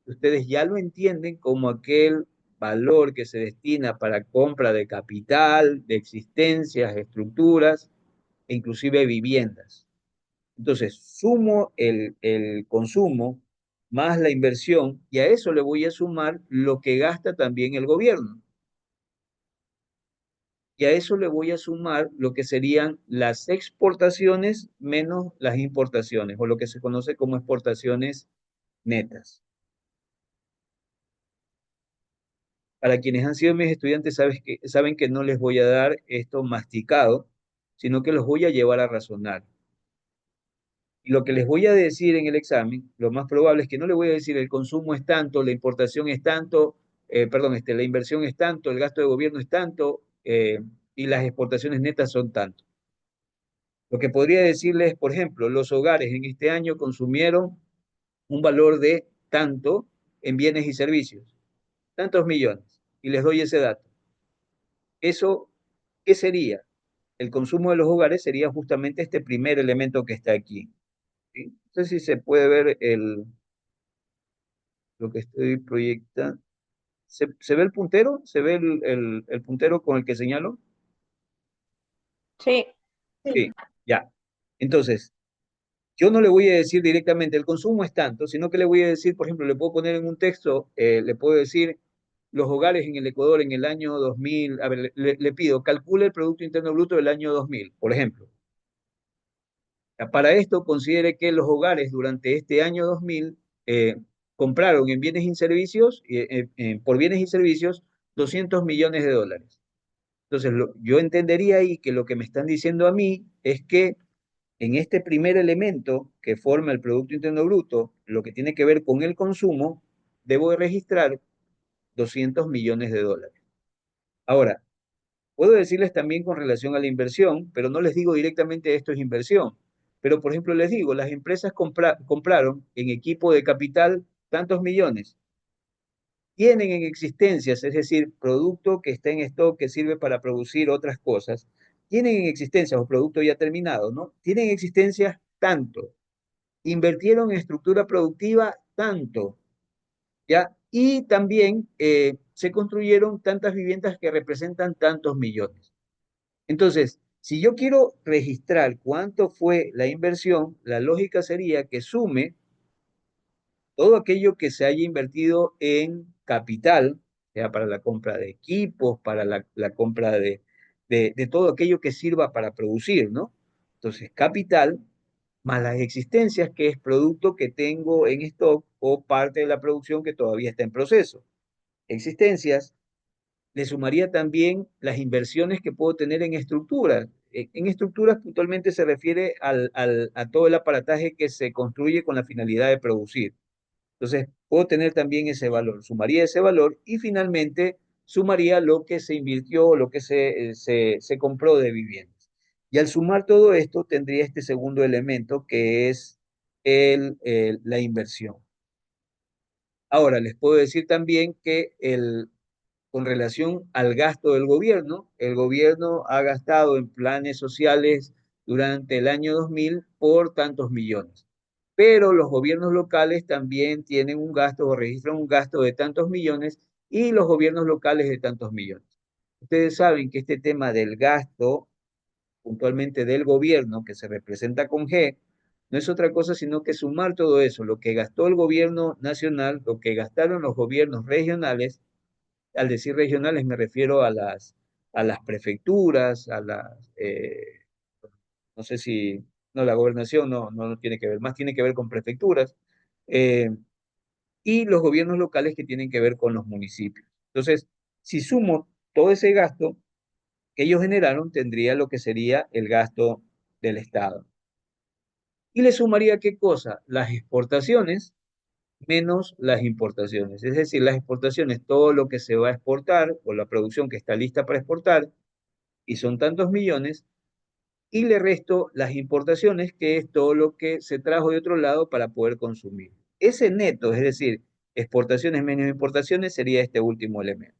Ustedes ya lo entienden como aquel valor que se destina para compra de capital, de existencias, estructuras e inclusive viviendas. Entonces, sumo el consumo más la inversión, y a eso le voy a sumar lo que gasta también el gobierno. Y a eso le voy a sumar lo que serían las exportaciones menos las importaciones, o lo que se conoce como exportaciones netas. Para quienes han sido mis estudiantes, saben que no les voy a dar esto masticado, sino que los voy a llevar a razonar. Y lo que les voy a decir en el examen, lo más probable es que no les voy a decir el consumo es tanto, la importación es tanto, perdón, la inversión es tanto, el gasto de gobierno es tanto, y las exportaciones netas son tanto. Lo que podría decirles, por ejemplo, los hogares en este año consumieron un valor de tanto en bienes y servicios, tantos millones, y les doy ese dato. Eso, ¿qué sería? El consumo de los hogares sería justamente este primer elemento que está aquí. ¿Sí? No sé si se puede ver lo que estoy proyectando. ¿Se ve el puntero? ¿Se ve el puntero con el que señalo? Sí. Sí, ya. Entonces, yo no le voy a decir directamente el consumo es tanto, sino que le voy a decir, por ejemplo, le puedo poner en un texto, le puedo decir los hogares en el Ecuador en el año 2000, a ver, le pido, calcule el Producto Interno Bruto del año 2000, por ejemplo. Para esto, considere que los hogares durante este año 2000 compraron en bienes y servicios, por bienes y servicios, 200 millones de dólares. Entonces, yo entendería ahí que lo que me están diciendo a mí es que en este primer elemento que forma el Producto Interno Bruto, lo que tiene que ver con el consumo, debo registrar 200 millones de dólares. Ahora, puedo decirles también con relación a la inversión, pero no les digo directamente esto es inversión. Pero, por ejemplo, les digo, las empresas compraron en equipo de capital tantos millones. Tienen en existencias, es decir, producto que está en stock, que sirve para producir otras cosas. Tienen en existencias, o producto ya terminado, ¿no? Tienen en existencias tanto. Invirtieron en estructura productiva tanto, ¿ya? Y también se construyeron tantas viviendas que representan tantos millones. Entonces, si yo quiero registrar cuánto fue la inversión, la lógica sería que sume todo aquello que se haya invertido en capital, sea para la compra de equipos, para la compra de todo aquello que sirva para producir, ¿no? Entonces, capital más las existencias, que es producto que tengo en stock o parte de la producción que todavía está en proceso. Existencias, le sumaría también las inversiones que puedo tener en estructuras. En estructuras puntualmente se refiere a todo el aparataje que se construye con la finalidad de producir. Entonces, puedo tener también ese valor, sumaría ese valor y finalmente sumaría lo que se invirtió, lo que se compró de viviendas. Y al sumar todo esto, tendría este segundo elemento que es la inversión. Ahora, les puedo decir también que con relación al gasto del gobierno, el gobierno ha gastado en planes sociales durante el año 2000 por tantos millones. Pero los gobiernos locales también tienen un gasto o registran un gasto de tantos millones y los gobiernos locales de tantos millones. Ustedes saben que este tema del gasto, puntualmente del gobierno, que se representa con G, no es otra cosa sino que sumar todo eso, lo que gastó el gobierno nacional, lo que gastaron los gobiernos regionales. Al decir regionales me refiero a las prefecturas, no sé si, no, la gobernación no tiene que ver, más tiene que ver con prefecturas, eh, y los gobiernos locales que tienen que ver con los municipios. Entonces, si sumo todo ese gasto que ellos generaron, tendría lo que sería el gasto del Estado. Y le sumaría qué cosa? Las exportaciones menos las importaciones. Es decir, las exportaciones, todo lo que se va a exportar o la producción que está lista para exportar, y son tantos millones, y le resto las importaciones, que es todo lo que se trajo de otro lado para poder consumir. Ese neto, es decir, exportaciones menos importaciones, sería este último elemento.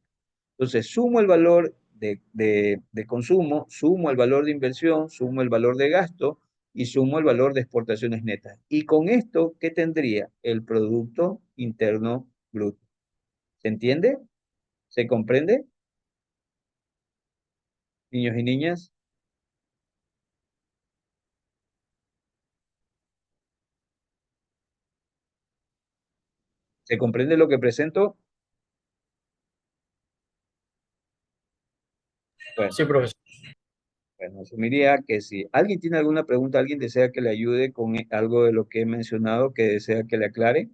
Entonces, sumo el valor de consumo, sumo el valor de inversión, sumo el valor de gasto y sumo el valor de exportaciones netas. Y con esto, ¿qué tendría? El Producto Interno Bruto. ¿Se entiende? ¿Se comprende, niños y niñas? ¿Se comprende lo que presento? Bueno, Sí, profesor. bueno, asumiría que si alguien tiene alguna pregunta, alguien desea que le ayude con algo de lo que he mencionado, que desea que le aclare.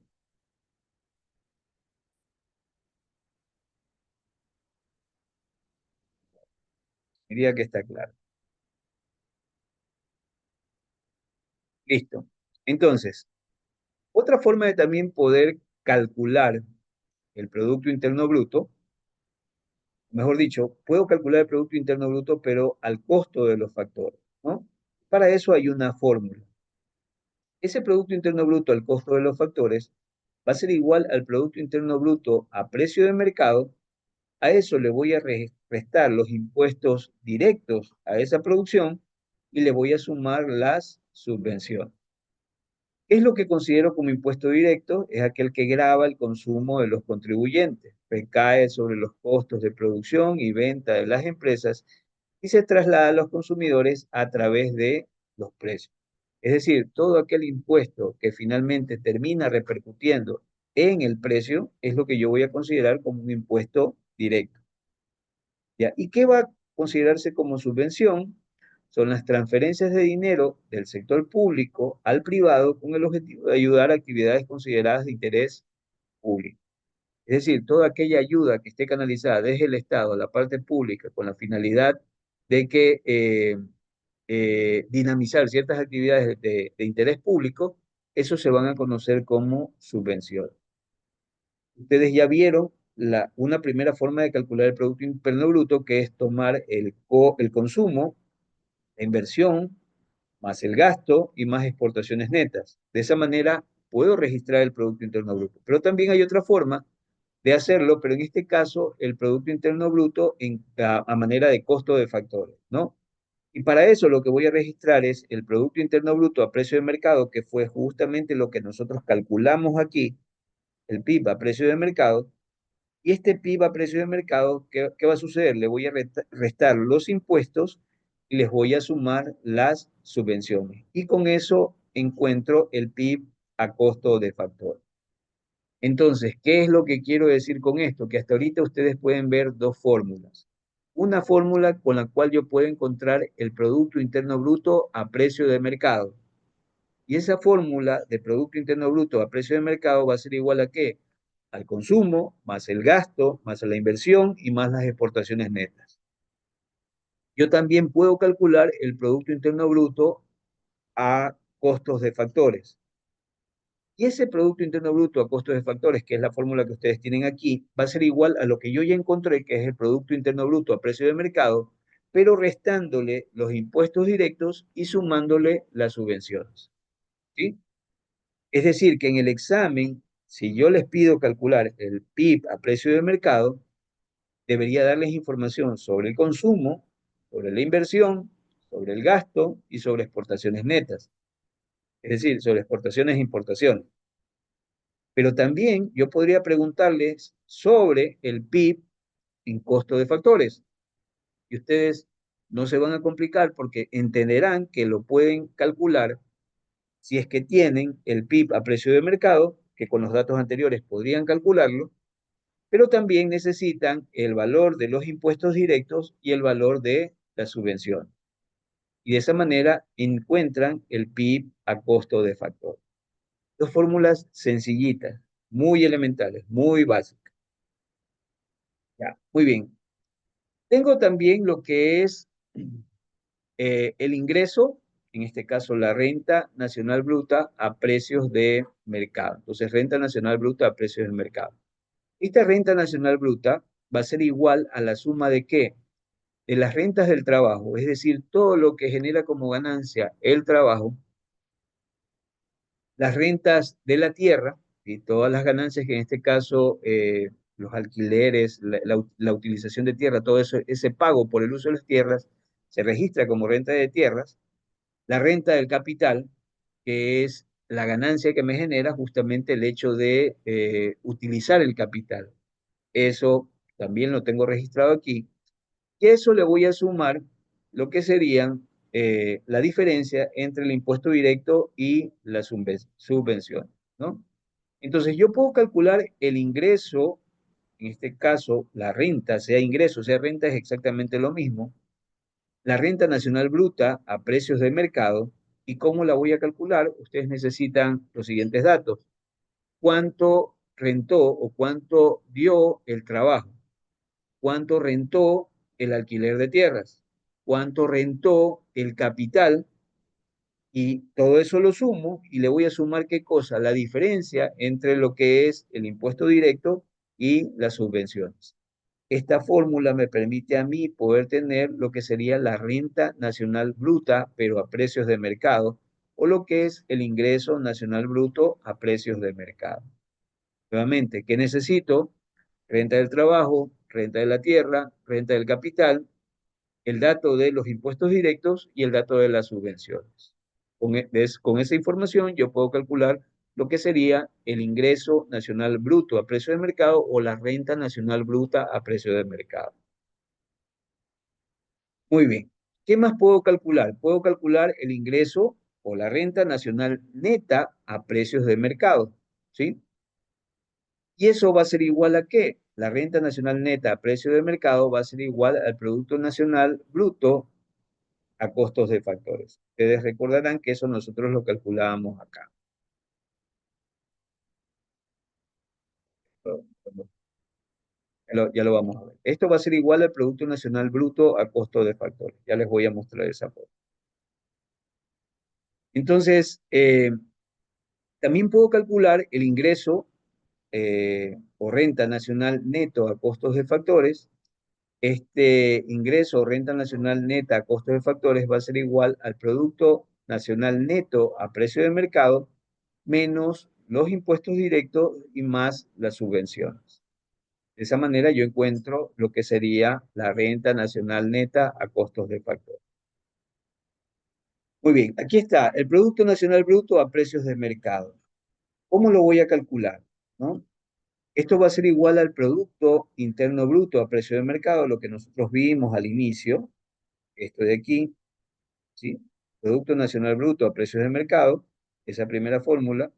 Diría que está claro. Listo. Entonces, otra forma de también poder calcular el Producto Interno Bruto, mejor dicho, puedo calcular el Producto Interno Bruto, pero al costo de los factores, ¿no? Para eso hay una fórmula. Ese Producto Interno Bruto al costo de los factores va a ser igual al Producto Interno Bruto a precio de mercado. A eso le voy a restar los impuestos directos a esa producción y le voy a sumar las subvenciones. ¿Qué es lo que considero como impuesto directo? Es aquel que grava el consumo de los contribuyentes, recae sobre los costos de producción y venta de las empresas y se traslada a los consumidores a través de los precios. Es decir, todo aquel impuesto que finalmente termina repercutiendo en el precio es lo que yo voy a considerar como un impuesto directo. ¿Ya? ¿Y qué va a considerarse como subvención? Son las transferencias de dinero del sector público al privado con el objetivo de ayudar a actividades consideradas de interés público. Es decir, toda aquella ayuda que esté canalizada desde el Estado a la parte pública con la finalidad de que dinamizar ciertas actividades de interés público, eso se van a conocer como subvención. Ustedes ya vieron una primera forma de calcular el Producto Interno Bruto, que es tomar el consumo, la inversión, más el gasto y más exportaciones netas. De esa manera puedo registrar el Producto Interno Bruto. Pero también hay otra forma de hacerlo, pero en este caso el Producto Interno Bruto a manera de costo de factores, ¿no? Y para eso lo que voy a registrar es el Producto Interno Bruto a precio de mercado, que fue justamente lo que nosotros calculamos aquí, el PIB a precio de mercado. Y este PIB a precio de mercado, ¿qué va a suceder? Le voy a restar los impuestos y les voy a sumar las subvenciones. Y con eso encuentro el PIB a costo de factor. Entonces, ¿qué es lo que quiero decir con esto? Que hasta ahorita ustedes pueden ver dos fórmulas. Una fórmula con la cual yo puedo encontrar el Producto Interno Bruto a precio de mercado. Y esa fórmula de Producto Interno Bruto a precio de mercado va a ser igual a ¿qué? Al consumo, más el gasto, más la inversión y más las exportaciones netas. Yo también puedo calcular el Producto Interno Bruto a costos de factores. Y ese Producto Interno Bruto a costos de factores, que es la fórmula que ustedes tienen aquí, va a ser igual a lo que yo ya encontré, que es el Producto Interno Bruto a precio de mercado, pero restándole los impuestos directos y sumándole las subvenciones. ¿Sí? Es decir, que en el examen, si yo les pido calcular el PIB a precio de mercado, debería darles información sobre el consumo, sobre la inversión, sobre el gasto y sobre exportaciones netas. Es decir, sobre exportaciones e importaciones. Pero también yo podría preguntarles sobre el PIB en costo de factores. Y ustedes no se van a complicar porque entenderán que lo pueden calcular si es que tienen el PIB a precio de mercado, que con los datos anteriores podrían calcularlo, pero también necesitan el valor de los impuestos directos y el valor de la subvención. Y de esa manera encuentran el PIB a costo de factor. Dos fórmulas sencillitas, muy elementales, muy básicas. Ya, muy bien. Tengo también lo que es el ingreso, en este caso la renta nacional bruta a precios de mercado. Entonces, renta nacional bruta a precios de mercado. Esta renta nacional bruta va a ser igual a la suma de ¿qué? De las rentas del trabajo, es decir, todo lo que genera como ganancia el trabajo, las rentas de la tierra y todas las ganancias que en este caso los alquileres, la utilización de tierra, todo eso, ese pago por el uso de las tierras se registra como renta de tierras, la renta del capital, que es la ganancia que me genera justamente el hecho de utilizar el capital. Eso también lo tengo registrado aquí. Y a eso le voy a sumar lo que serían la diferencia entre el impuesto directo y la subvención, ¿no? Entonces yo puedo calcular el ingreso, en este caso la renta, sea ingreso, sea renta, es exactamente lo mismo, la renta nacional bruta a precios de mercado. ¿Y cómo la voy a calcular? Ustedes necesitan los siguientes datos. ¿Cuánto rentó o cuánto dio el trabajo? ¿Cuánto rentó el alquiler de tierras? ¿Cuánto rentó el capital? Y todo eso lo sumo y le voy a sumar qué cosa, la diferencia entre lo que es el impuesto directo y las subvenciones. Esta fórmula me permite a mí poder tener lo que sería la renta nacional bruta, pero a precios de mercado, o lo que es el ingreso nacional bruto a precios de mercado. Nuevamente, ¿qué necesito? Renta del trabajo, renta de la tierra, renta del capital, el dato de los impuestos directos y el dato de las subvenciones. Con esa información yo puedo calcular lo que sería el ingreso nacional bruto a precio de mercado o la renta nacional bruta a precio de mercado. Muy bien. ¿Qué más puedo calcular? Puedo calcular el ingreso o la renta nacional neta a precios de mercado, ¿sí? ¿Y eso va a ser igual a qué? La renta nacional neta a precio de mercado va a ser igual al Producto Nacional Bruto a costos de factores. Ustedes recordarán que eso nosotros lo calculábamos acá. Ya lo vamos a ver. Esto va a ser igual al Producto Nacional Bruto a costo de factores. Ya les voy a mostrar esa foto. Entonces, también puedo calcular el ingreso o renta nacional neto a costos de factores. Este ingreso o renta nacional neta a costos de factores va a ser igual al Producto Nacional Neto a precio de mercado menos los impuestos directos y más las subvenciones. De esa manera yo encuentro lo que sería la renta nacional neta a costos de factores. Muy bien, aquí está el Producto Nacional Bruto a precios de mercado. ¿Cómo lo voy a calcular? ¿No? Esto va a ser igual al Producto Interno Bruto a precio de mercado, lo que nosotros vimos al inicio, esto de aquí, ¿sí? Producto Nacional Bruto a precios de mercado, esa primera fórmula,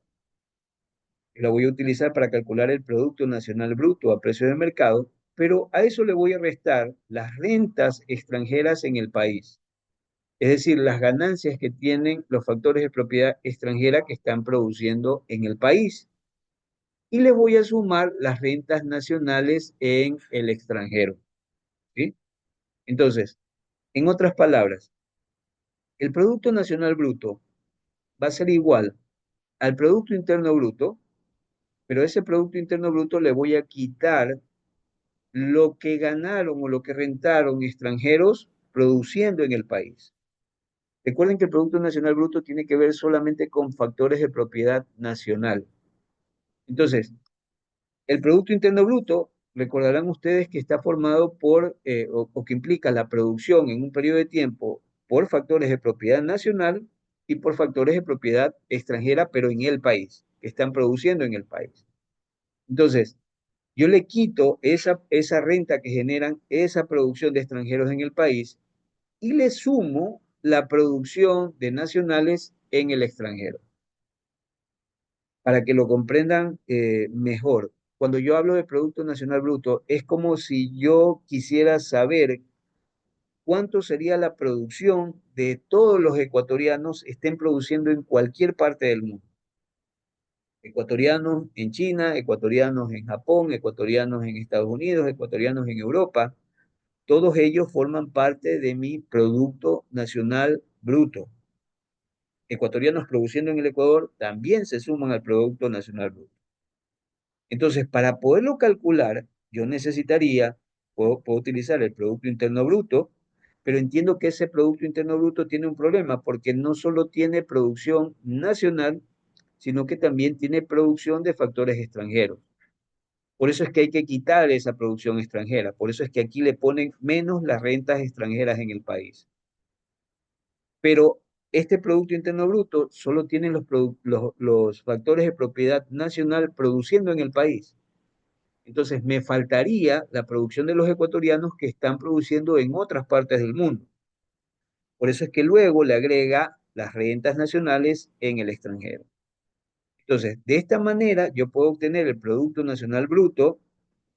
la voy a utilizar para calcular el Producto Nacional Bruto a precio de mercado, pero a eso le voy a restar las rentas extranjeras en el país, es decir, las ganancias que tienen los factores de propiedad extranjera que están produciendo en el país. Y le voy a sumar las rentas nacionales en el extranjero, ¿sí? Entonces, en otras palabras, el Producto Nacional Bruto va a ser igual al Producto Interno Bruto, pero a ese Producto Interno Bruto le voy a quitar lo que ganaron o lo que rentaron extranjeros produciendo en el país. Recuerden que el Producto Nacional Bruto tiene que ver solamente con factores de propiedad nacional. Entonces, el Producto Interno Bruto, recordarán ustedes que está formado por, o que implica la producción en un periodo de tiempo por factores de propiedad nacional y por factores de propiedad extranjera, pero en el país, que están produciendo en el país. Entonces, yo le quito esa renta que generan esa producción de extranjeros en el país y le sumo la producción de nacionales en el extranjero, para que lo comprendan mejor. Cuando yo hablo de Producto Nacional Bruto, es como si yo quisiera saber cuánto sería la producción de todos los ecuatorianos estén produciendo en cualquier parte del mundo. Ecuatorianos en China, ecuatorianos en Japón, ecuatorianos en Estados Unidos, ecuatorianos en Europa, todos ellos forman parte de mi Producto Nacional Bruto. Ecuatorianos produciendo en el Ecuador también se suman al Producto Nacional Bruto. Entonces, para poderlo calcular, yo necesitaría, puedo utilizar el Producto Interno Bruto, pero entiendo que ese Producto Interno Bruto tiene un problema porque no solo tiene producción nacional, sino que también tiene producción de factores extranjeros. Por eso es que hay que quitar esa producción extranjera, por eso es que aquí le ponen menos las rentas extranjeras en el país. Pero este Producto Interno Bruto solo tiene los factores de propiedad nacional produciendo en el país. Entonces me faltaría la producción de los ecuatorianos que están produciendo en otras partes del mundo. Por eso es que luego le agrega las rentas nacionales en el extranjero. Entonces, de esta manera yo puedo obtener el Producto Nacional Bruto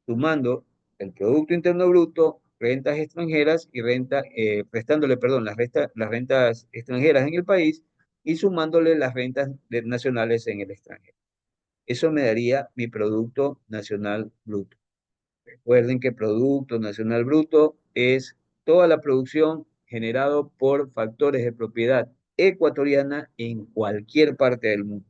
sumando el Producto Interno Bruto, rentas extranjeras y prestándole, perdón, las rentas extranjeras en el país y sumándole las rentas nacionales en el extranjero. Eso me daría mi Producto Nacional Bruto. Recuerden que Producto Nacional Bruto es toda la producción generado por factores de propiedad ecuatoriana en cualquier parte del mundo.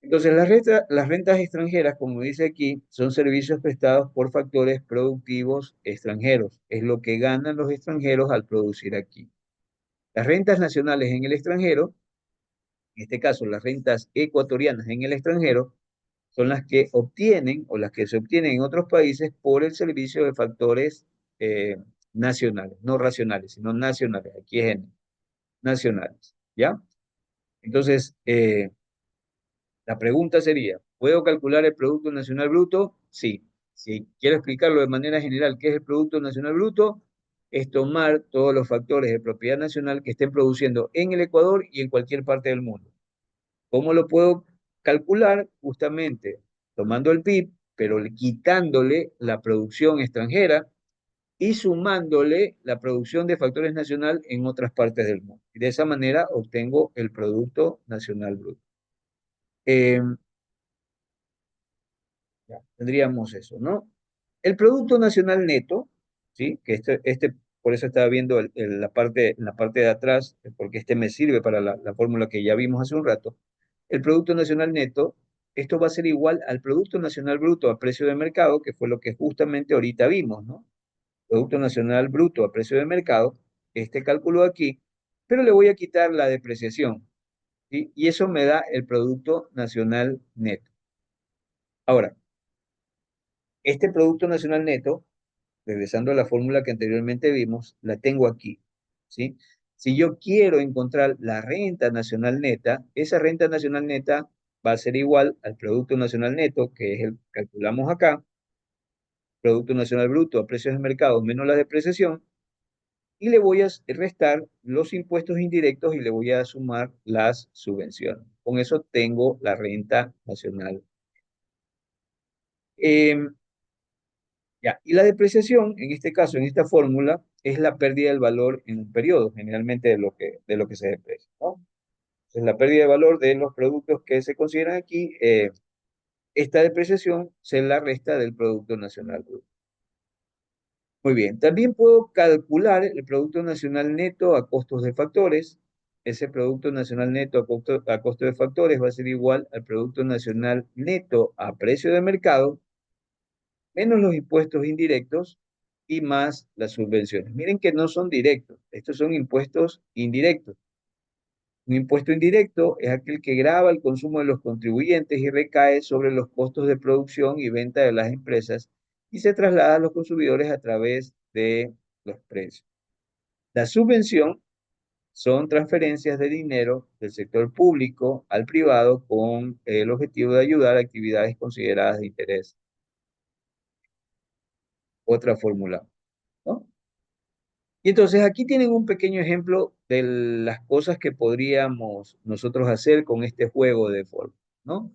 Entonces, las rentas extranjeras, como dice aquí, son servicios prestados por factores productivos extranjeros. Es lo que ganan los extranjeros al producir aquí. Las rentas nacionales en el extranjero, en este caso las rentas ecuatorianas en el extranjero, son las que obtienen o las que se obtienen en otros países por el servicio de factores eh, nacionales, no racionales, sino nacionales. Aquí es en nacionales, ¿ya? Entonces, la pregunta sería, ¿puedo calcular el Producto Nacional Bruto? Sí. Si quiero explicarlo de manera general, ¿qué es el Producto Nacional Bruto? Es tomar todos los factores de propiedad nacional que estén produciendo en el Ecuador y en cualquier parte del mundo. ¿Cómo lo puedo calcular? Justamente tomando el PIB, pero quitándole la producción extranjera y sumándole la producción de factores nacional en otras partes del mundo. Y de esa manera obtengo el Producto Nacional Bruto. Eh, Ya, tendríamos eso, ¿no? El Producto Nacional Neto, ¿sí? Que por eso estaba viendo la parte de atrás, porque este me sirve para la fórmula que ya vimos hace un rato. El Producto Nacional Neto, esto va a ser igual al Producto Nacional Bruto a precio de mercado, que fue lo que justamente ahorita vimos, ¿no? Producto Nacional Bruto a precio de mercado, este cálculo aquí, pero le voy a quitar la depreciación, ¿sí? Y eso me da el Producto Nacional Neto. Ahora, este Producto Nacional Neto, regresando a la fórmula que anteriormente vimos, la tengo aquí, ¿sí? Si yo quiero encontrar la renta nacional neta, esa renta nacional neta va a ser igual al Producto Nacional Neto, que es el que calculamos acá, Producto Nacional Bruto a precios de mercado menos la depreciación, y le voy a restar los impuestos indirectos y le voy a sumar las subvenciones. Con eso tengo la renta nacional. Ya, y la depreciación, en este caso, en esta fórmula, es la pérdida del valor en un periodo, generalmente de lo que se deprecia, ¿no? Entonces, la pérdida de valor de los productos que se consideran aquí, esta depreciación se la resta del Producto Nacional Bruto. Muy bien, también puedo calcular el Producto Nacional Neto a costos de factores. Ese Producto Nacional Neto a costo de factores va a ser igual al Producto Nacional Neto a precio de mercado menos los impuestos indirectos y más las subvenciones. Miren que no son directos, estos son impuestos indirectos. Un impuesto indirecto es aquel que grava el consumo de los contribuyentes y recae sobre los costos de producción y venta de las empresas y se traslada a los consumidores a través de los precios. La subvención son transferencias de dinero del sector público al privado con el objetivo de ayudar a actividades consideradas de interés. Otra fórmula, ¿no? Y entonces aquí tienen un pequeño ejemplo de las cosas que podríamos nosotros hacer con este juego de forma, ¿no?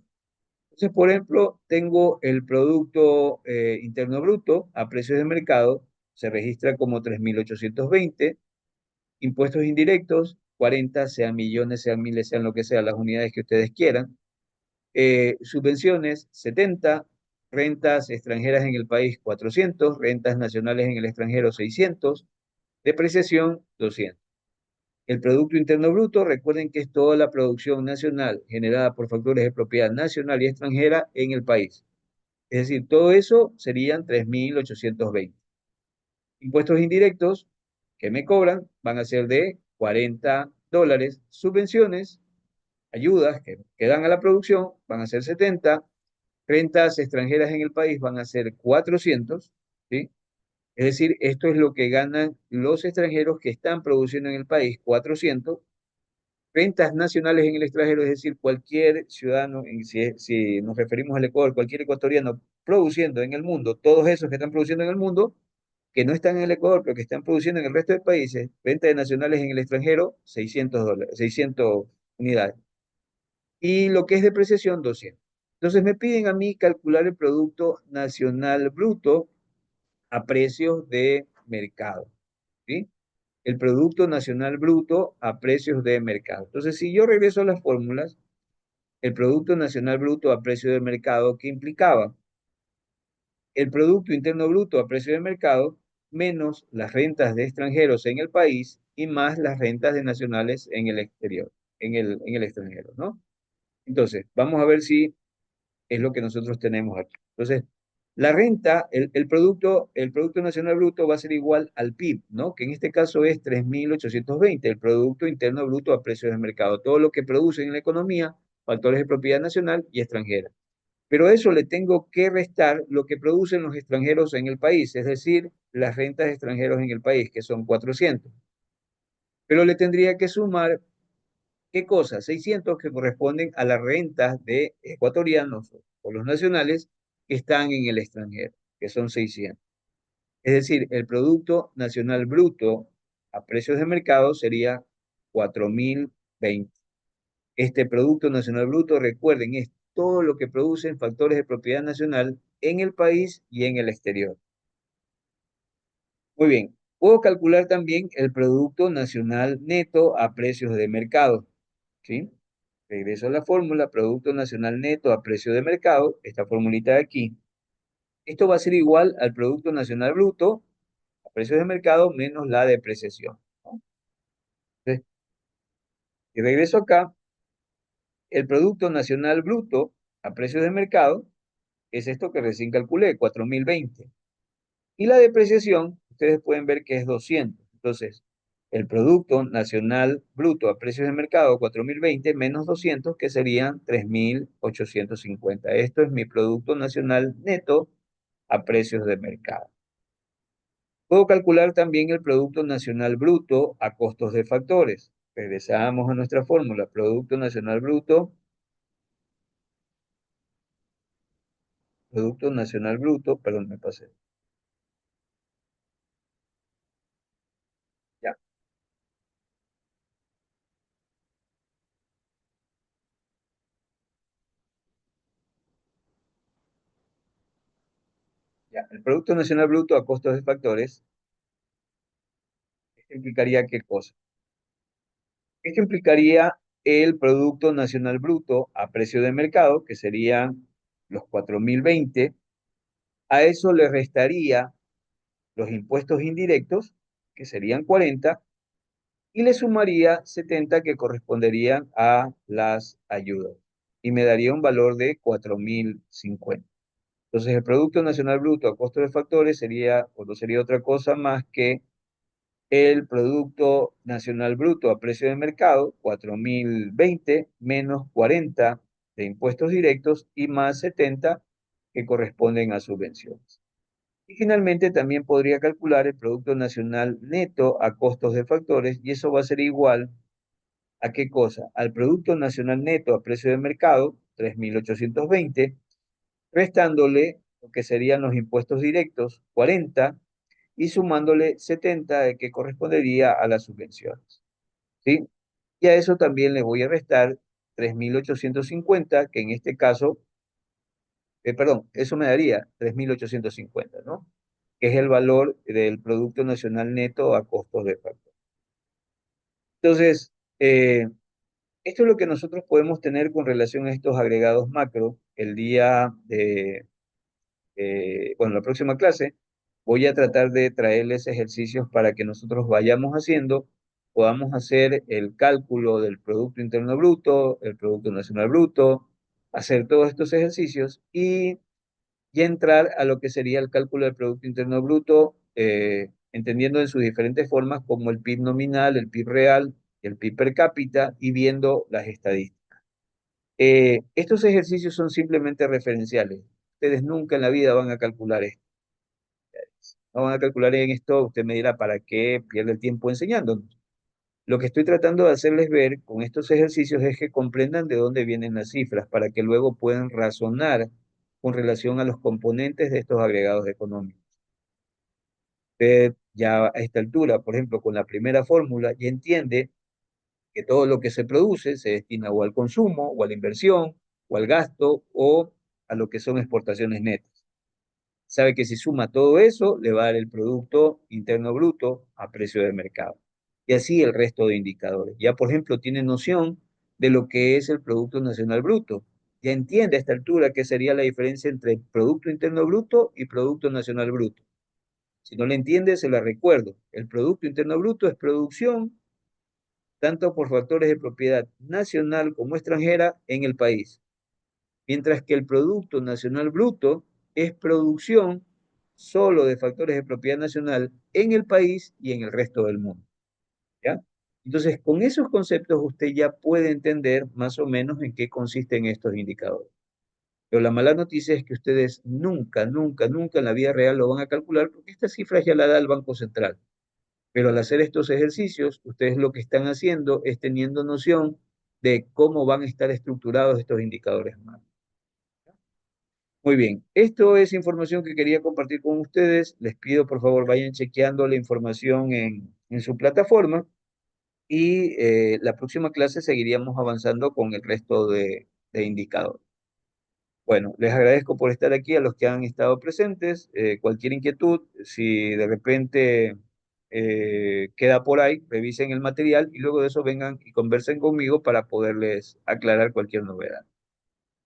Entonces, por ejemplo, tengo el Producto Interno Bruto a precios de mercado, se registra como 3.820, impuestos indirectos, 40, sean millones, sean miles, sean lo que sea, las unidades que ustedes quieran, subvenciones, 70, rentas extranjeras en el país, 400, rentas nacionales en el extranjero, 600, depreciación, 200. El Producto Interno Bruto, recuerden que es toda la producción nacional generada por factores de propiedad nacional y extranjera en el país. Es decir, todo eso serían 3.820. Impuestos indirectos que me cobran van a ser de $40. Subvenciones, ayudas que dan a la producción van a ser 70. Rentas extranjeras en el país van a ser 400, ¿sí? Es decir, esto es lo que ganan los extranjeros que están produciendo en el país, 400. Rentas nacionales en el extranjero, es decir, cualquier ciudadano, si nos referimos al Ecuador, cualquier ecuatoriano produciendo en el mundo, todos esos que están produciendo en el mundo, que no están en el Ecuador, pero que están produciendo en el resto de países, rentas nacionales en el extranjero, $600, 600 unidades. y lo que es depreciación 200. Entonces me piden a mí calcular el Producto Nacional Bruto a precios de mercado, ¿sí? El Producto Nacional Bruto a precios de mercado. Entonces, si yo regreso a las fórmulas, el Producto Nacional Bruto a precio de mercado, ¿qué implicaba? El Producto Interno Bruto a precio de mercado menos las rentas de extranjeros en el país y más las rentas de nacionales en el exterior, en el extranjero, ¿no? Entonces, vamos a ver si es lo que nosotros tenemos aquí. Entonces, la renta, el Producto Nacional Bruto va a ser igual al PIB, ¿no? Que en este caso es 3.820, el Producto Interno Bruto a precios de mercado. Todo lo que producen en la economía, factores de propiedad nacional y extranjera. Pero a eso le tengo que restar lo que producen los extranjeros en el país, es decir, las rentas de extranjeros en el país, que son 400. Pero le tendría que sumar, ¿qué cosa? 600 que corresponden a las rentas de ecuatorianos o los nacionales que están en el extranjero, que son 600. Es decir, el Producto Nacional Bruto a precios de mercado sería 4.020. Este Producto Nacional Bruto, recuerden, es todo lo que producen factores de propiedad nacional en el país y en el exterior. Muy bien, puedo calcular también el Producto Nacional Neto a precios de mercado, ¿sí? Regreso a la fórmula, Producto Nacional Neto a precio de mercado, esta formulita de aquí. Esto va a ser igual al Producto Nacional Bruto a precios de mercado menos la depreciación, ¿no? Entonces, y regreso acá, el Producto Nacional Bruto a precios de mercado es esto que recién calculé, 4.020. Y la depreciación, ustedes pueden ver que es 200. Entonces, el Producto Nacional Bruto a precios de mercado, 4.020 menos 200, que serían 3.850. Esto es mi Producto Nacional Neto a precios de mercado. Puedo calcular también el Producto Nacional Bruto a costos de factores. Regresamos a nuestra fórmula, Producto Nacional Bruto, Producto Nacional Bruto, perdón, me pasé. Ya, ya. El Producto Nacional Bruto a costos de factores, ¿esto implicaría qué cosa? Esto implicaría el Producto Nacional Bruto a precio de mercado, que serían los 4.020. A eso le restaría los impuestos indirectos, que serían 40, y le sumaría 70 que corresponderían a las ayudas. Y me daría un valor de 4.050. Entonces, el Producto Nacional Bruto a costo de factores sería, o no sería otra cosa más que el Producto Nacional Bruto a precio de mercado, 4.020 menos 40 de impuestos directos y más 70 que corresponden a subvenciones. Y finalmente también podría calcular el Producto Nacional Neto a costos de factores y eso va a ser igual a qué cosa? Al Producto Nacional Neto a precio de mercado, 3.820, restándole lo que serían los impuestos directos, 40, y sumándole 70 que correspondería a las subvenciones, ¿sí? Y a eso también le voy a restar 3.850, que en este caso, perdón, eso me daría 3.850, ¿no? Que es el valor del Producto Nacional Neto a costos de factor. Entonces, esto es lo que nosotros podemos tener con relación a estos agregados macro el día de, bueno, la próxima clase. Voy a tratar de traerles ejercicios para que nosotros vayamos haciendo, podamos hacer el cálculo del Producto Interno Bruto, el Producto Nacional Bruto, hacer todos estos ejercicios y entrar a lo que sería el cálculo del Producto Interno Bruto, entendiendo en sus diferentes formas como el PIB nominal, el PIB real, el PIB per cápita y viendo las estadísticas. Estos ejercicios son simplemente referenciales. Ustedes nunca en la vida van a calcular esto. No van a calcular en esto, usted me dirá, ¿para qué pierde el tiempo enseñándonos? Lo que estoy tratando de hacerles ver con estos ejercicios es que comprendan de dónde vienen las cifras para que luego puedan razonar con relación a los componentes de estos agregados económicos. Usted ya a esta altura, por ejemplo, con la primera fórmula, ya entiende que todo lo que se produce se destina o al consumo, o a la inversión, o al gasto, o a lo que son exportaciones netas. Sabe que si suma todo eso, le va a dar el Producto Interno Bruto a precio de mercado. Y así el resto de indicadores. Ya, por ejemplo, tiene noción de lo que es el Producto Nacional Bruto. Ya entiende a esta altura qué sería la diferencia entre Producto Interno Bruto y Producto Nacional Bruto. Si no le entiende, se la recuerdo. El Producto Interno Bruto es producción, tanto por factores de propiedad nacional como extranjera en el país, mientras que el Producto Nacional Bruto es producción solo de factores de propiedad nacional en el país y en el resto del mundo. ¿Ya? Entonces, con esos conceptos usted ya puede entender más o menos en qué consisten estos indicadores. Pero la mala noticia es que ustedes nunca, nunca, nunca en la vida real lo van a calcular porque estas cifras ya la da el Banco Central. Pero al hacer estos ejercicios, ustedes lo que están haciendo es teniendo noción de cómo van a estar estructurados estos indicadores macro. Muy bien, esto es información que quería compartir con ustedes. Les pido por favor vayan chequeando la información en su plataforma y la próxima clase seguiríamos avanzando con el resto de indicadores. Bueno, les agradezco por estar aquí a los que han estado presentes. Cualquier inquietud, si de repente queda por ahí, revisen el material y luego de eso vengan y conversen conmigo para poderles aclarar cualquier novedad.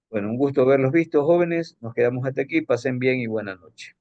Bueno, un gusto verlos vistos, jóvenes. Nos quedamos hasta aquí. Pasen bien y buena noche.